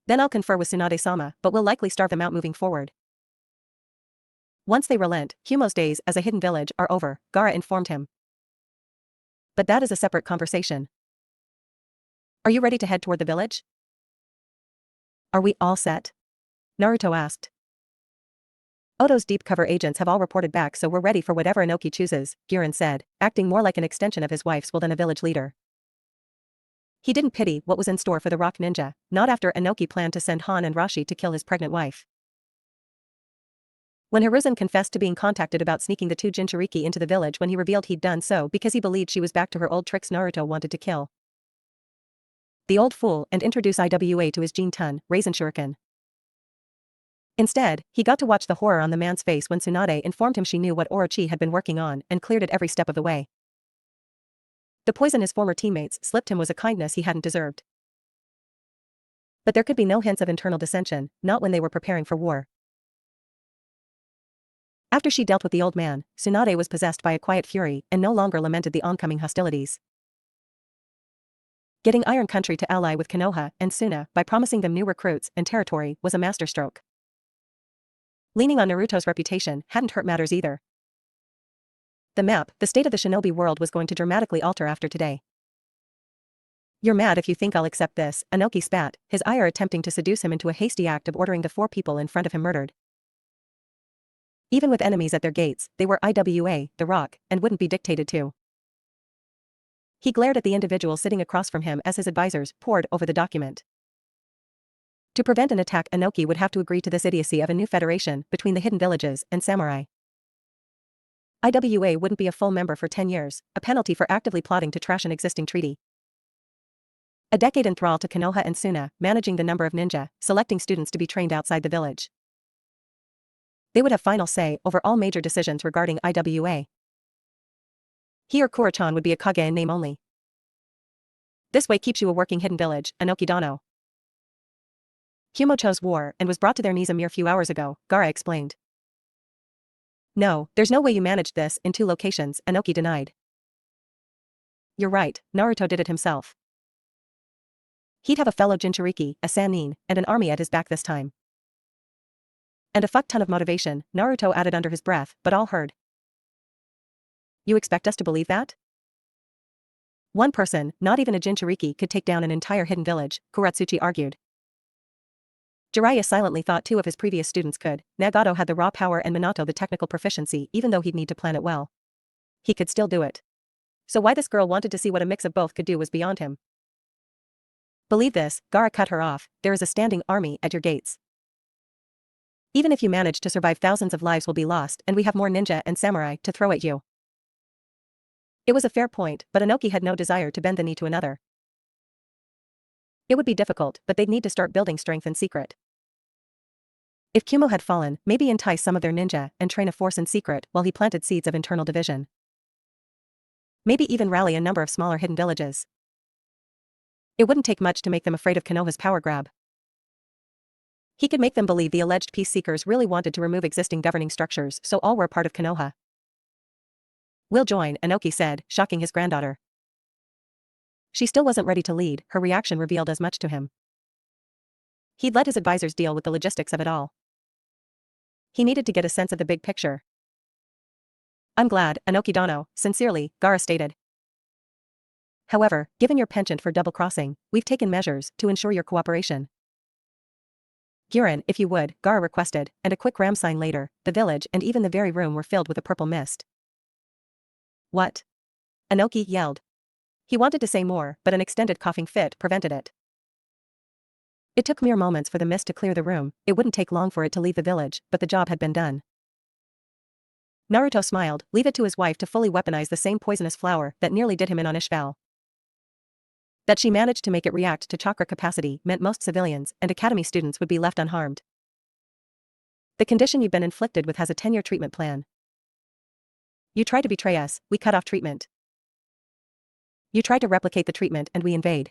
Then I'll confer with Tsunade-sama, but we'll likely starve them out moving forward. Once they relent, Kumo's days as a hidden village are over," Gaara informed him. "But that is a separate conversation. Are you ready to head toward the village?" "Are we all set?" Naruto asked. "Oto's deep cover agents have all reported back, so we're ready for whatever Inoki chooses," Guren said, acting more like an extension of his wife's will than a village leader. He didn't pity what was in store for the rock ninja, not after Inoki planned to send Han and Rashi to kill his pregnant wife. When Hiruzen confessed to being contacted about sneaking the two Jinchuriki into the village when he revealed he'd done so because he believed she was back to her old tricks, Naruto wanted to kill the old fool and introduce IWA to his Jin-tun, Raizen Shuriken. Instead, he got to watch the horror on the man's face when Tsunade informed him she knew what Orochi had been working on and cleared it every step of the way. The poison his former teammates slipped him was a kindness he hadn't deserved. But there could be no hints of internal dissension, not when they were preparing for war. After she dealt with the old man, Tsunade was possessed by a quiet fury and no longer lamented the oncoming hostilities. Getting Iron Country to ally with Konoha and Suna by promising them new recruits and territory was a masterstroke. Leaning on Naruto's reputation hadn't hurt matters either. The map, the state of the shinobi world was going to dramatically alter after today. You're mad if you think I'll accept this, Inoki spat, his ire attempting to seduce him into a hasty act of ordering the 4 people in front of him murdered. Even with enemies at their gates, they were IWA, the Rock, and wouldn't be dictated to. He glared at the individual sitting across from him as his advisors pored over the document. To prevent an attack, Inoki would have to agree to this idiocy of a new federation between the hidden villages and samurai. IWA wouldn't be a full member for 10 years, a penalty for actively plotting to trash an existing treaty. A decade in thrall to Konoha and Suna, managing the number of ninja, selecting students to be trained outside the village. They would have final say over all major decisions regarding IWA. He or Kuro-chan would be a Kage in name only. This way keeps you a working hidden village, Inoki Dano. Kumo chose war and was brought to their knees a mere few hours ago, Gaara explained. No, there's no way you managed this in 2 locations, Inoki denied. You're right, Naruto did it himself. He'd have a fellow Jinchuriki, a Sannin, and an army at his back this time. And a fuck ton of motivation, Naruto added under his breath, but all heard. You expect us to believe that? One person, not even a Jinchuriki, could take down an entire hidden village, Kuratsuchi argued. Jiraiya silently thought 2 of his previous students could. Nagato had the raw power and Minato the technical proficiency, even though he'd need to plan it well. He could still do it. So why this girl wanted to see what a mix of both could do was beyond him. Believe this, Gaara cut her off, there is a standing army at your gates. Even if you manage to survive, thousands of lives will be lost and we have more ninja and samurai to throw at you. It was a fair point, but Inoki had no desire to bend the knee to another. It would be difficult, but they'd need to start building strength in secret. If Kumo had fallen, maybe entice some of their ninja and train a force in secret while he planted seeds of internal division. Maybe even rally a number of smaller hidden villages. It wouldn't take much to make them afraid of Konoha's power grab. He could make them believe the alleged peace seekers really wanted to remove existing governing structures so all were a part of Konoha. We'll join, Inoki said, shocking his granddaughter. She still wasn't ready to lead, her reaction revealed as much to him. He'd let his advisors deal with the logistics of it all. He needed to get a sense of the big picture. I'm glad, Inoki Dano, sincerely, Gaara stated. However, given your penchant for double-crossing, we've taken measures to ensure your cooperation. Giran, if you would, Gaara requested, and a quick ram sign later, the village and even the very room were filled with a purple mist. What? Inoki yelled. He wanted to say more, but an extended coughing fit prevented it. It took mere moments for the mist to clear the room, it wouldn't take long for it to leave the village, but the job had been done. Naruto smiled, leave it to his wife to fully weaponize the same poisonous flower that nearly did him in on Ishval. That she managed to make it react to chakra capacity meant most civilians and academy students would be left unharmed. The condition you've been inflicted with has a 10-year treatment plan. You try to betray us, we cut off treatment. You try to replicate the treatment and we invade.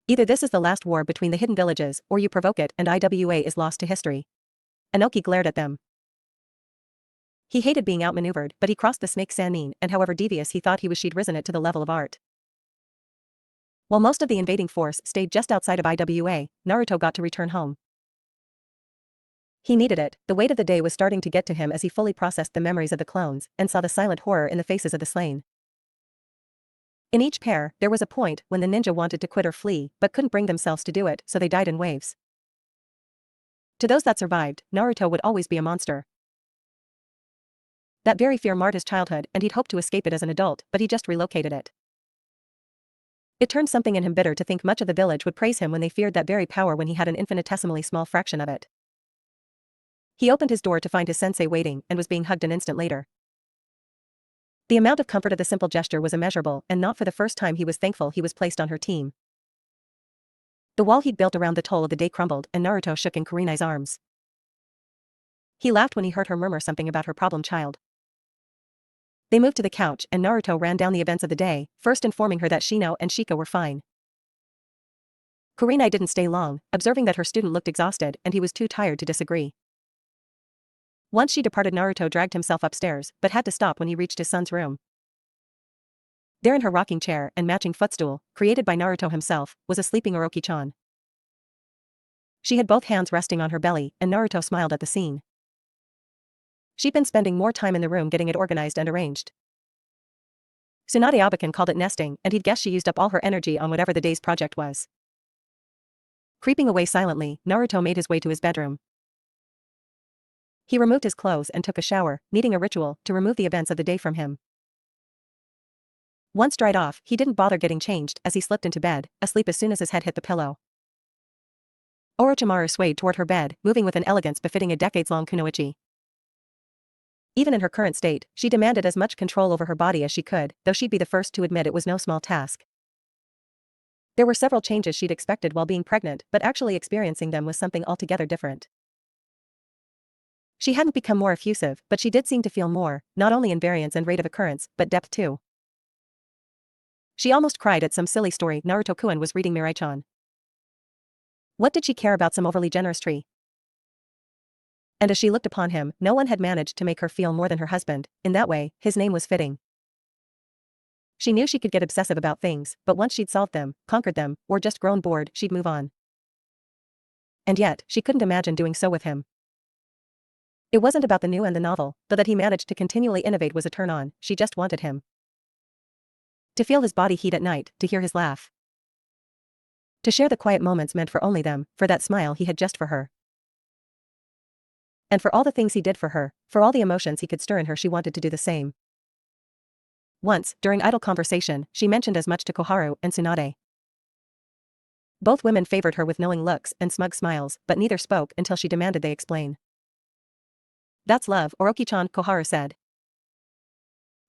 Either this is the last war between the hidden villages or you provoke it and IWA is lost to history. Inoki glared at them. He hated being outmaneuvered, but he crossed the snake Sannin and however devious he thought he was, she'd risen it to the level of art. While most of the invading force stayed just outside of IWA, Naruto got to return home. He needed it, the weight of the day was starting to get to him as he fully processed the memories of the clones and saw the silent horror in the faces of the slain. In each pair, there was a point when the ninja wanted to quit or flee but couldn't bring themselves to do it, so they died in waves. To those that survived, Naruto would always be a monster. That very fear marred his childhood and he'd hoped to escape it as an adult, but he just relocated it. It turned something in him bitter to think much of the village would praise him when they feared that very power when he had an infinitesimally small fraction of it. He opened his door to find his sensei waiting and was being hugged an instant later. The amount of comfort of the simple gesture was immeasurable, and not for the first time he was thankful he was placed on her team. The wall he'd built around the toll of the day crumbled and Naruto shook in Kurenai's arms. He laughed when he heard her murmur something about her problem child. They moved to the couch and Naruto ran down the events of the day, first informing her that Shino and Shika were fine. Kurenai didn't stay long, observing that her student looked exhausted and he was too tired to disagree. Once she departed, Naruto dragged himself upstairs, but had to stop when he reached his son's room. There in her rocking chair and matching footstool, created by Naruto himself, was a sleeping Orochi-chan. She had both hands resting on her belly, and Naruto smiled at the scene. She'd been spending more time in the room getting it organized and arranged. Tsunade called it nesting, and he'd guessed she used up all her energy on whatever the day's project was. Creeping away silently, Naruto made his way to his bedroom. He removed his clothes and took a shower, needing a ritual to remove the events of the day from him. Once dried off, he didn't bother getting changed as he slipped into bed, asleep as soon as his head hit the pillow. Orochimaru swayed toward her bed, moving with an elegance befitting a decades-long kunoichi. Even in her current state, she demanded as much control over her body as she could, though she'd be the first to admit it was no small task. There were several changes she'd expected while being pregnant, but actually experiencing them was something altogether different. She hadn't become more effusive, but she did seem to feel more, not only in variance and rate of occurrence, but depth too. She almost cried at some silly story Naruto-kun was reading Mirai-chan. What did she care about some overly generous tree? And as she looked upon him, no one had managed to make her feel more than her husband. In that way, his name was fitting. She knew she could get obsessive about things, but once she'd solved them, conquered them, or just grown bored, she'd move on. And yet, she couldn't imagine doing so with him. It wasn't about the new and the novel, though that he managed to continually innovate was a turn-on. She just wanted him. To feel his body heat at night, to hear his laugh. To share the quiet moments meant for only them, for that smile he had just for her. And for all the things he did for her, for all the emotions he could stir in her, she wanted to do the same. Once, during idle conversation, she mentioned as much to Koharu and Tsunade. Both women favored her with knowing looks and smug smiles, but neither spoke until she demanded they explain. That's love, Orochi-chan, Koharu said.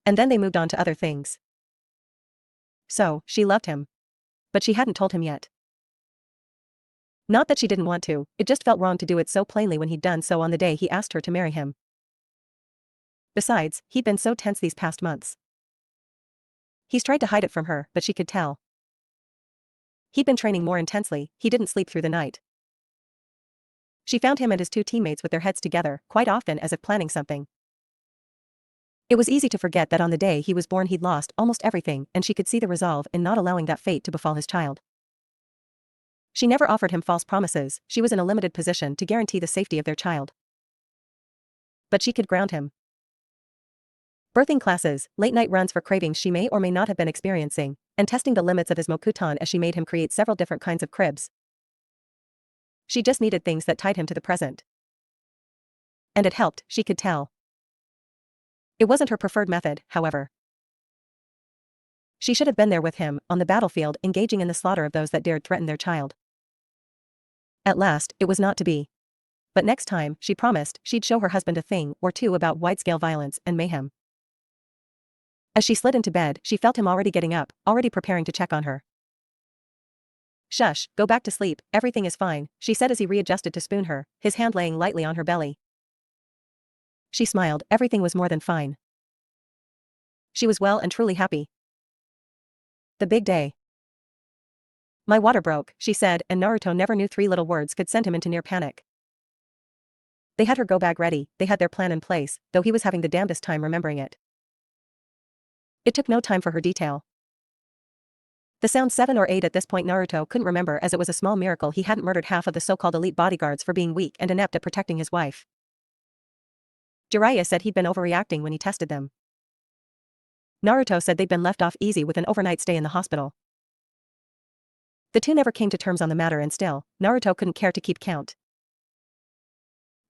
And then they moved on to other things. So, she loved him. But she hadn't told him yet. Not that she didn't want to, it just felt wrong to do it so plainly when he'd done so on the day he asked her to marry him. Besides, he'd been so tense these past months. He's tried to hide it from her, but she could tell. He'd been training more intensely, he didn't sleep through the night. She found him and his two teammates with their heads together, quite often as if planning something. It was easy to forget that on the day he was born he'd lost almost everything, and she could see the resolve in not allowing that fate to befall his child. She never offered him false promises, she was in a limited position to guarantee the safety of their child. But she could ground him. Birthing classes, late-night runs for cravings she may or may not have been experiencing, and testing the limits of his mokutan as she made him create several different kinds of cribs. She just needed things that tied him to the present. And it helped, she could tell. It wasn't her preferred method, however. She should have been there with him, on the battlefield, engaging in the slaughter of those that dared threaten their child. At last, it was not to be. But next time, she promised, she'd show her husband a thing or two about wide-scale violence and mayhem. As she slid into bed, she felt him already getting up, already preparing to check on her. Shush, go back to sleep, everything is fine, she said as he readjusted to spoon her, his hand laying lightly on her belly. She smiled, everything was more than fine. She was well and truly happy. The big day. My water broke, she said, and Naruto never knew 3 little words could send him into near panic. They had her go bag ready, they had their plan in place, though he was having the damnedest time remembering it. It took no time for her detail. The sound 7 or 8 at this point Naruto couldn't remember, as it was a small miracle he hadn't murdered half of the so-called elite bodyguards for being weak and inept at protecting his wife. Jiraiya said he'd been overreacting when he tested them. Naruto said they'd been left off easy with an overnight stay in the hospital. The two never came to terms on the matter, and still, Naruto couldn't care to keep count.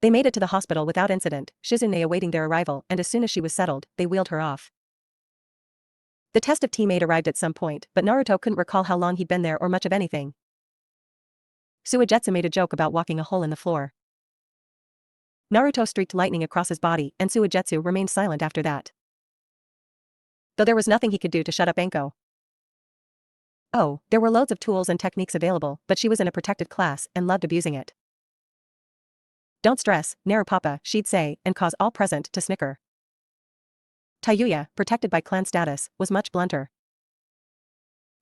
They made it to the hospital without incident, Shizune awaiting their arrival, and as soon as she was settled, they wheeled her off. The test of teammate arrived at some point, but Naruto couldn't recall how long he'd been there or much of anything. Suigetsu made a joke about walking a hole in the floor. Naruto streaked lightning across his body, and Suigetsu remained silent after that. Though there was nothing he could do to shut up Enko. Oh, there were loads of tools and techniques available, but she was in a protected class and loved abusing it. Don't stress, Naru Papa, she'd say, and cause all present to snicker. Tayuya, protected by clan status, was much blunter.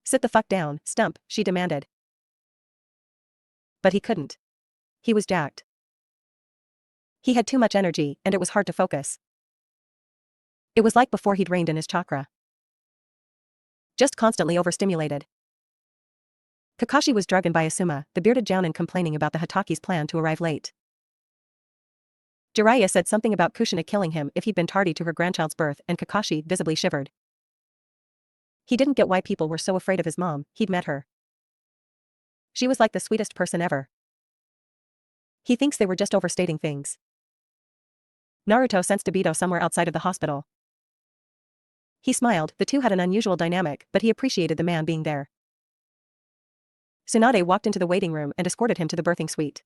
Sit the fuck down, Stump, she demanded. But he couldn't. He was jacked. He had too much energy, and it was hard to focus. It was like before he'd reined in his chakra. Just constantly overstimulated. Kakashi was drugged by Asuma, the bearded jounin, complaining about the Hataki's plan to arrive late. Jiraiya said something about Kushina killing him if he'd been tardy to her grandchild's birth, and Kakashi visibly shivered. He didn't get why people were so afraid of his mom. He'd met her. She was like the sweetest person ever. He thinks they were just overstating things. Naruto sensed Obito somewhere outside of the hospital. He smiled. The two had an unusual dynamic, but he appreciated the man being there. Tsunade walked into the waiting room and escorted him to the birthing suite.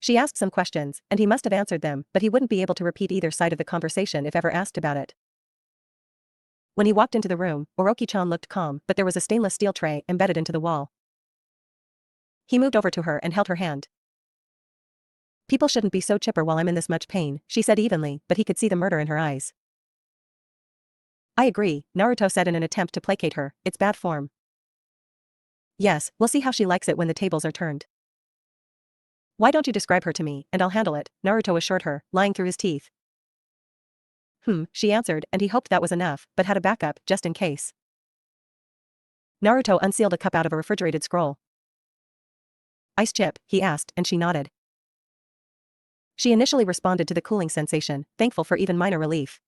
She asked some questions, and he must have answered them, but he wouldn't be able to repeat either side of the conversation if ever asked about it. When he walked into the room, Orochi-chan looked calm, but there was a stainless steel tray embedded into the wall. He moved over to her and held her hand. People shouldn't be so chipper while I'm in this much pain, she said evenly, but he could see the murder in her eyes. I agree, Naruto said in an attempt to placate her, it's bad form. Yes, we'll see how she likes it when the tables are turned. Why don't you describe her to me, and I'll handle it, Naruto assured her, lying through his teeth. She answered, and he hoped that was enough, but had a backup, just in case. Naruto unsealed a cup out of a refrigerated scroll. Ice chip, he asked, and she nodded. She initially responded to the cooling sensation, thankful for even minor relief.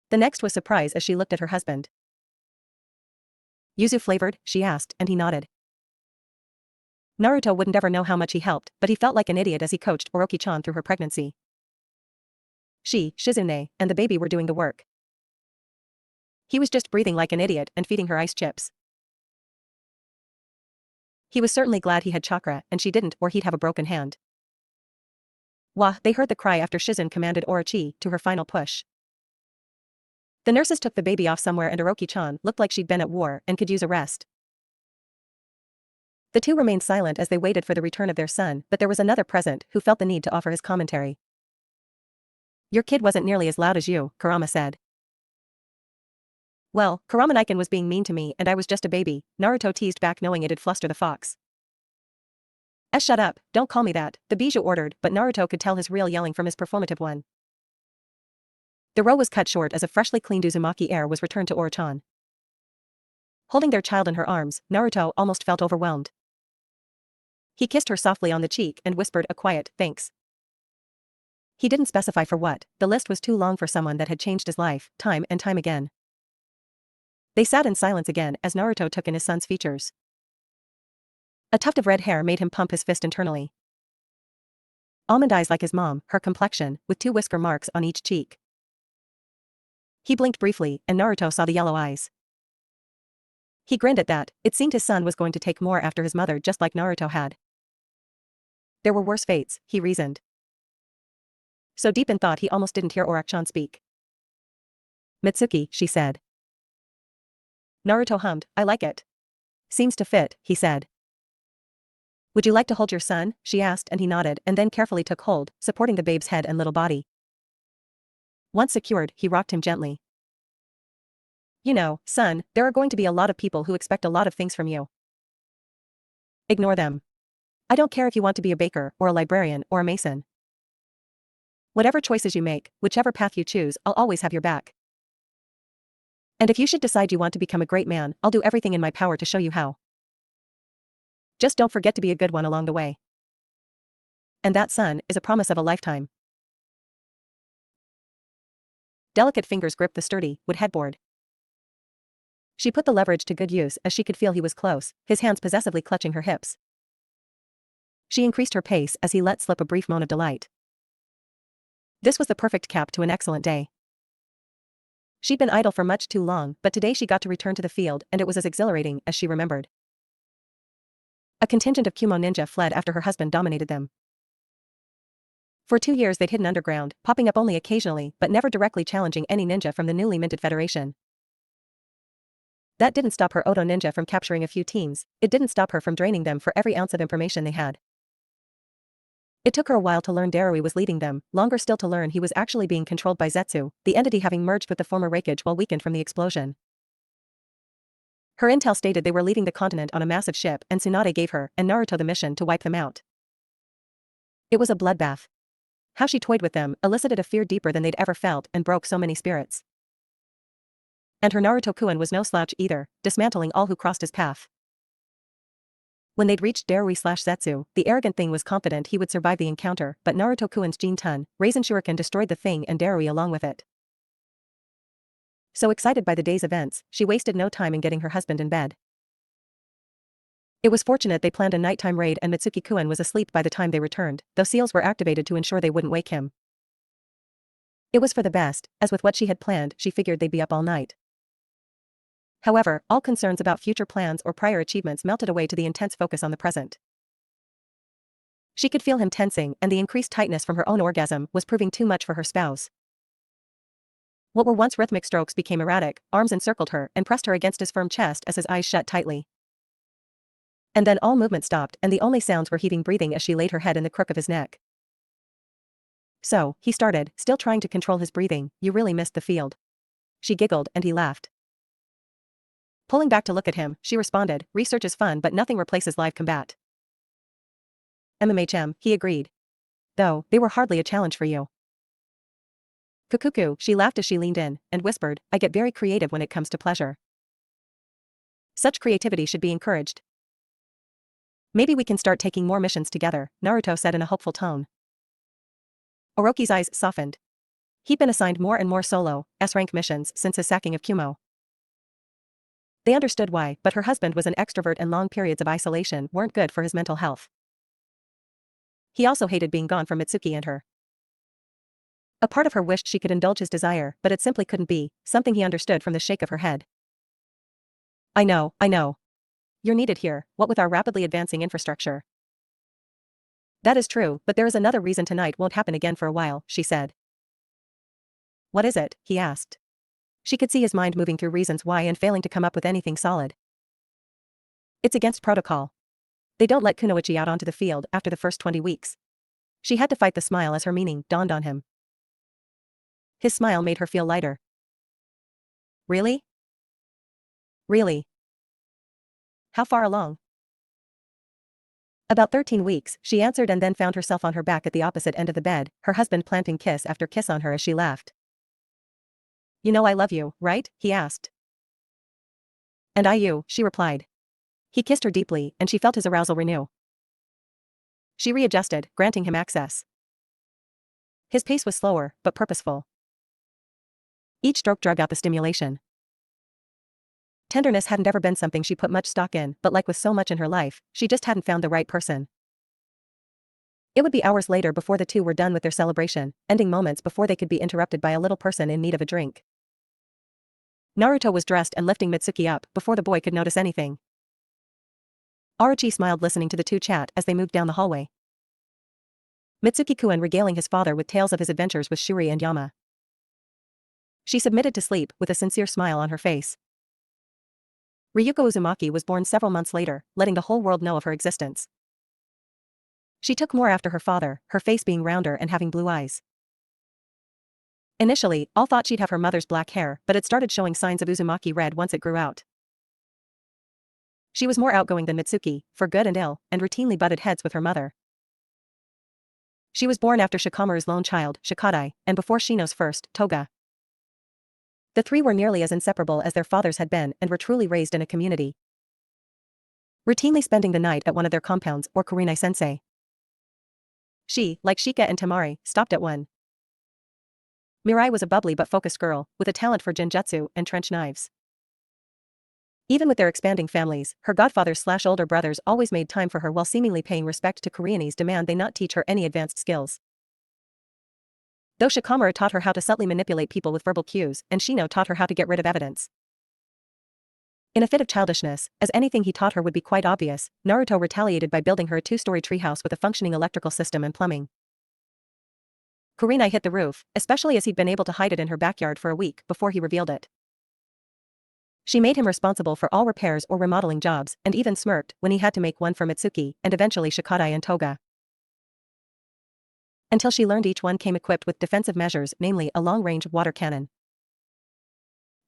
The next was surprise as she looked at her husband. Yuzu flavored, she asked, and he nodded. Naruto wouldn't ever know how much he helped, but he felt like an idiot as he coached Orochi-chan through her pregnancy. She, Shizune, and the baby were doing the work. He was just breathing like an idiot and feeding her ice chips. He was certainly glad he had chakra, and she didn't, or he'd have a broken hand. Wah, they heard the cry after Shizune commanded Orochi to her final push. The nurses took the baby off somewhere and Orochi-chan looked like she'd been at war and could use a rest. The two remained silent as they waited for the return of their son, but there was another present who felt the need to offer his commentary. Your kid wasn't nearly as loud as you, Kurama said. Well, Kurama-niken was being mean to me and I was just a baby, Naruto teased back knowing it'd fluster the fox. Shut up, don't call me that, the bijou ordered, but Naruto could tell his real yelling from his performative one. The row was cut short as a freshly cleaned Uzumaki heir was returned to Orochi-chan. Holding their child in her arms, Naruto almost felt overwhelmed. He kissed her softly on the cheek and whispered a quiet, thanks. He didn't specify for what, the list was too long for someone that had changed his life, time and time again. They sat in silence again as Naruto took in his son's features. A tuft of red hair made him pump his fist internally. Almond eyes like his mom, her complexion, with 2 whisker marks on each cheek. He blinked briefly, and Naruto saw the yellow eyes. He grinned at that. It seemed his son was going to take more after his mother just like Naruto had. There were worse fates, he reasoned. So deep in thought he almost didn't hear Orochi-chan speak. Mitsuki, she said. Naruto hummed, I like it. Seems to fit, he said. Would you like to hold your son, she asked and he nodded and then carefully took hold, supporting the babe's head and little body. Once secured, he rocked him gently. You know, son, there are going to be a lot of people who expect a lot of things from you. Ignore them. I don't care if you want to be a baker, or a librarian, or a mason. Whatever choices you make, whichever path you choose, I'll always have your back. And if you should decide you want to become a great man, I'll do everything in my power to show you how. Just don't forget to be a good one along the way. And that, son, is a promise of a lifetime. Delicate fingers gripped the sturdy wood headboard. She put the leverage to good use as she could feel he was close, his hands possessively clutching her hips. She increased her pace as he let slip a brief moan of delight. This was the perfect cap to an excellent day. She'd been idle for much too long, but today she got to return to the field and it was as exhilarating as she remembered. A contingent of Kumo ninja fled after her husband dominated them. For 2 years they'd hidden underground, popping up only occasionally but never directly challenging any ninja from the newly minted federation. That didn't stop her Oto ninja from capturing a few teams, it didn't stop her from draining them for every ounce of information they had. It took her a while to learn Darui was leading them, longer still to learn he was actually being controlled by Zetsu, the entity having merged with the former Raikage while weakened from the explosion. Her intel stated they were leaving the continent on a massive ship and Tsunade gave her and Naruto the mission to wipe them out. It was a bloodbath. How she toyed with them elicited a fear deeper than they'd ever felt and broke so many spirits. And her Naruto-kun was no slouch either, dismantling all who crossed his path. When they'd reached Darui/Zetsu, the arrogant thing was confident he would survive the encounter, but Naruto-kun's Jin-tun, Raisin Shuriken destroyed the thing and Darui along with it. So excited by the day's events, she wasted no time in getting her husband in bed. It was fortunate they planned a nighttime raid and Mitsuki-kun was asleep by the time they returned, though seals were activated to ensure they wouldn't wake him. It was for the best, as with what she had planned, she figured they'd be up all night. However, all concerns about future plans or prior achievements melted away to the intense focus on the present. She could feel him tensing, and the increased tightness from her own orgasm was proving too much for her spouse. What were once rhythmic strokes became erratic, arms encircled her and pressed her against his firm chest as his eyes shut tightly. And then all movement stopped and the only sounds were heaving breathing as she laid her head in the crook of his neck. "So," he started, still trying to control his breathing, "you really missed the field." She giggled and he laughed. Pulling back to look at him, she responded, "Research is fun but nothing replaces live combat." "MMHM," he agreed. "Though, they were hardly a challenge for you." "Kukuku," she laughed as she leaned in, and whispered, "I get very creative when it comes to pleasure. Such creativity should be encouraged." "Maybe we can start taking more missions together," Naruto said in a hopeful tone. Orochi's eyes softened. He'd been assigned more and more solo, S-rank missions since his sacking of Kumo. They understood why, but her husband was an extrovert and long periods of isolation weren't good for his mental health. He also hated being gone from Mitsuki and her. A part of her wished she could indulge his desire, but it simply couldn't be, something he understood from the shake of her head. I know. You're needed here, what with our rapidly advancing infrastructure." "That is true, but there is another reason tonight won't happen again for a while," she said. "What is it?" he asked. She could see his mind moving through reasons why and failing to come up with anything solid. "It's against protocol. They don't let Kunoichi out onto the field after the first 20 weeks. She had to fight the smile as her meaning dawned on him. His smile made her feel lighter. "Really? Really? How far along?" "About 13 weeks, she answered and then found herself on her back at the opposite end of the bed, her husband planting kiss after kiss on her as she laughed. "You know I love you, right?" he asked. "And I you," she replied. He kissed her deeply, and she felt his arousal renew. She readjusted, granting him access. His pace was slower, but purposeful. Each stroke drug out the stimulation. Tenderness hadn't ever been something she put much stock in, but like with so much in her life, she just hadn't found the right person. It would be hours later before the two were done with their celebration, ending moments before they could be interrupted by a little person in need of a drink. Naruto was dressed and lifting Mitsuki up before the boy could notice anything. Orochi smiled listening to the two chat as they moved down the hallway. Mitsuki-kun regaling his father with tales of his adventures with Shuri and Yama. She submitted to sleep with a sincere smile on her face. Ryuko Uzumaki was born several months later, letting the whole world know of her existence. She took more after her father, her face being rounder and having blue eyes. Initially, all thought she'd have her mother's black hair, but it started showing signs of Uzumaki red once it grew out. She was more outgoing than Mitsuki, for good and ill, and routinely butted heads with her mother. She was born after Shikamaru's lone child, Shikadai, and before Shino's first, Toga. The three were nearly as inseparable as their fathers had been and were truly raised in a community, routinely spending the night at one of their compounds or Kurenai-sensei. She, like Shika and Temari, stopped at one. Mirai was a bubbly but focused girl, with a talent for genjutsu and trench knives. Even with their expanding families, her godfathers/older brothers always made time for her while seemingly paying respect to Koreani's demand they not teach her any advanced skills. Though Shikamaru taught her how to subtly manipulate people with verbal cues, and Shino taught her how to get rid of evidence. In a fit of childishness, as anything he taught her would be quite obvious, Naruto retaliated by building her a 2-story treehouse with a functioning electrical system and plumbing. Kurenai hit the roof, especially as he'd been able to hide it in her backyard for a week before he revealed it. She made him responsible for all repairs or remodeling jobs, and even smirked when he had to make one for Mitsuki and eventually Shikadai and Toga. Until she learned each one came equipped with defensive measures, namely a long-range water cannon.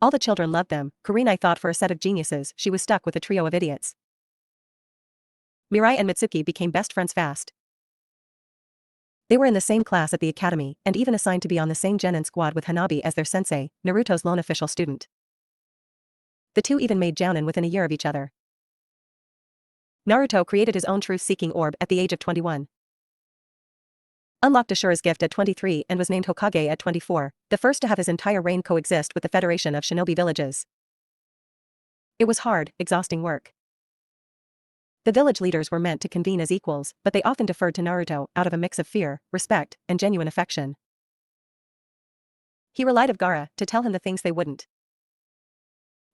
All the children loved them. Kurenai thought for a set of geniuses she was stuck with a trio of idiots. Mirai and Mitsuki became best friends fast. They were in the same class at the academy, and even assigned to be on the same genin squad with Hanabi as their sensei, Naruto's lone official student. The two even made jounin within a year of each other. Naruto created his own truth-seeking orb at the age of 21. Unlocked Ashura's gift at 23 and was named Hokage at 24, the first to have his entire reign coexist with the Federation of Shinobi Villages. It was hard, exhausting work. The village leaders were meant to convene as equals, but they often deferred to Naruto out of a mix of fear, respect, and genuine affection. He relied on Gaara to tell him the things they wouldn't.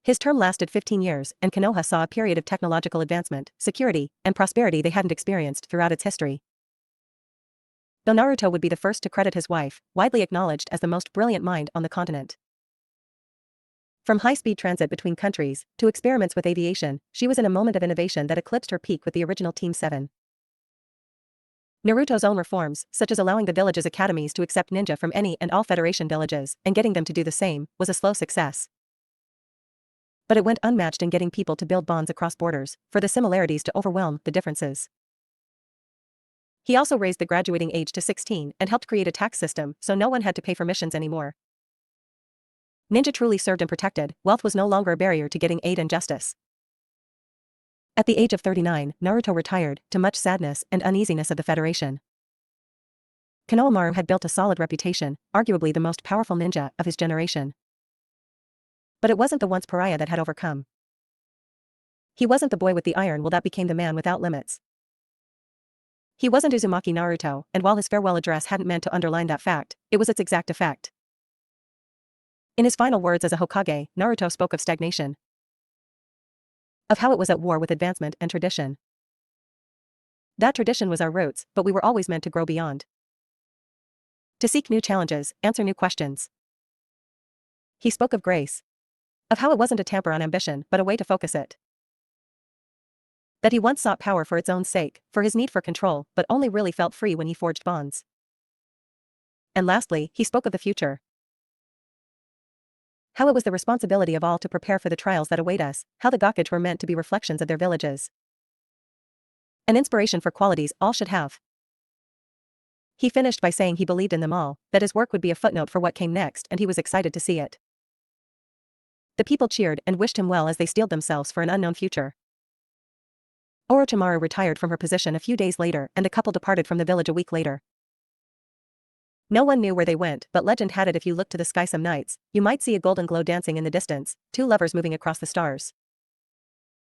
His term lasted 15 years, and Konoha saw a period of technological advancement, security, and prosperity they hadn't experienced throughout its history. Though Naruto would be the first to credit his wife, widely acknowledged as the most brilliant mind on the continent. From high-speed transit between countries, to experiments with aviation, she was in a moment of innovation that eclipsed her peak with the original Team 7. Naruto's own reforms, such as allowing the villages' academies to accept ninja from any and all Federation villages, and getting them to do the same, was a slow success. But it went unmatched in getting people to build bonds across borders, for the similarities to overwhelm the differences. He also raised the graduating age to 16 and helped create a tax system so no one had to pay for missions anymore. Ninja truly served and protected, wealth was no longer a barrier to getting aid and justice. At the age of 39, Naruto retired, to much sadness and uneasiness of the Federation. Konohamaru had built a solid reputation, arguably the most powerful ninja of his generation. But it wasn't the once pariah that had overcome. He wasn't the boy with the iron will that became the man without limits. He wasn't Uzumaki Naruto, and while his farewell address hadn't meant to underline that fact, it was its exact effect. In his final words as a Hokage, Naruto spoke of stagnation. Of how it was at war with advancement and tradition. That tradition was our roots, but we were always meant to grow beyond. To seek new challenges, answer new questions. He spoke of grace. Of how it wasn't a tamper on ambition, but a way to focus it. That he once sought power for its own sake, for his need for control, but only really felt free when he forged bonds. And lastly, he spoke of the future. How it was the responsibility of all to prepare for the trials that await us, how the Gakage were meant to be reflections of their villages. An inspiration for qualities all should have. He finished by saying he believed in them all, that his work would be a footnote for what came next and he was excited to see it. The people cheered and wished him well as they steeled themselves for an unknown future. Orochimaru retired from her position a few days later and the couple departed from the village a week later. No one knew where they went, but legend had it if you looked to the sky some nights, you might see a golden glow dancing in the distance, two lovers moving across the stars.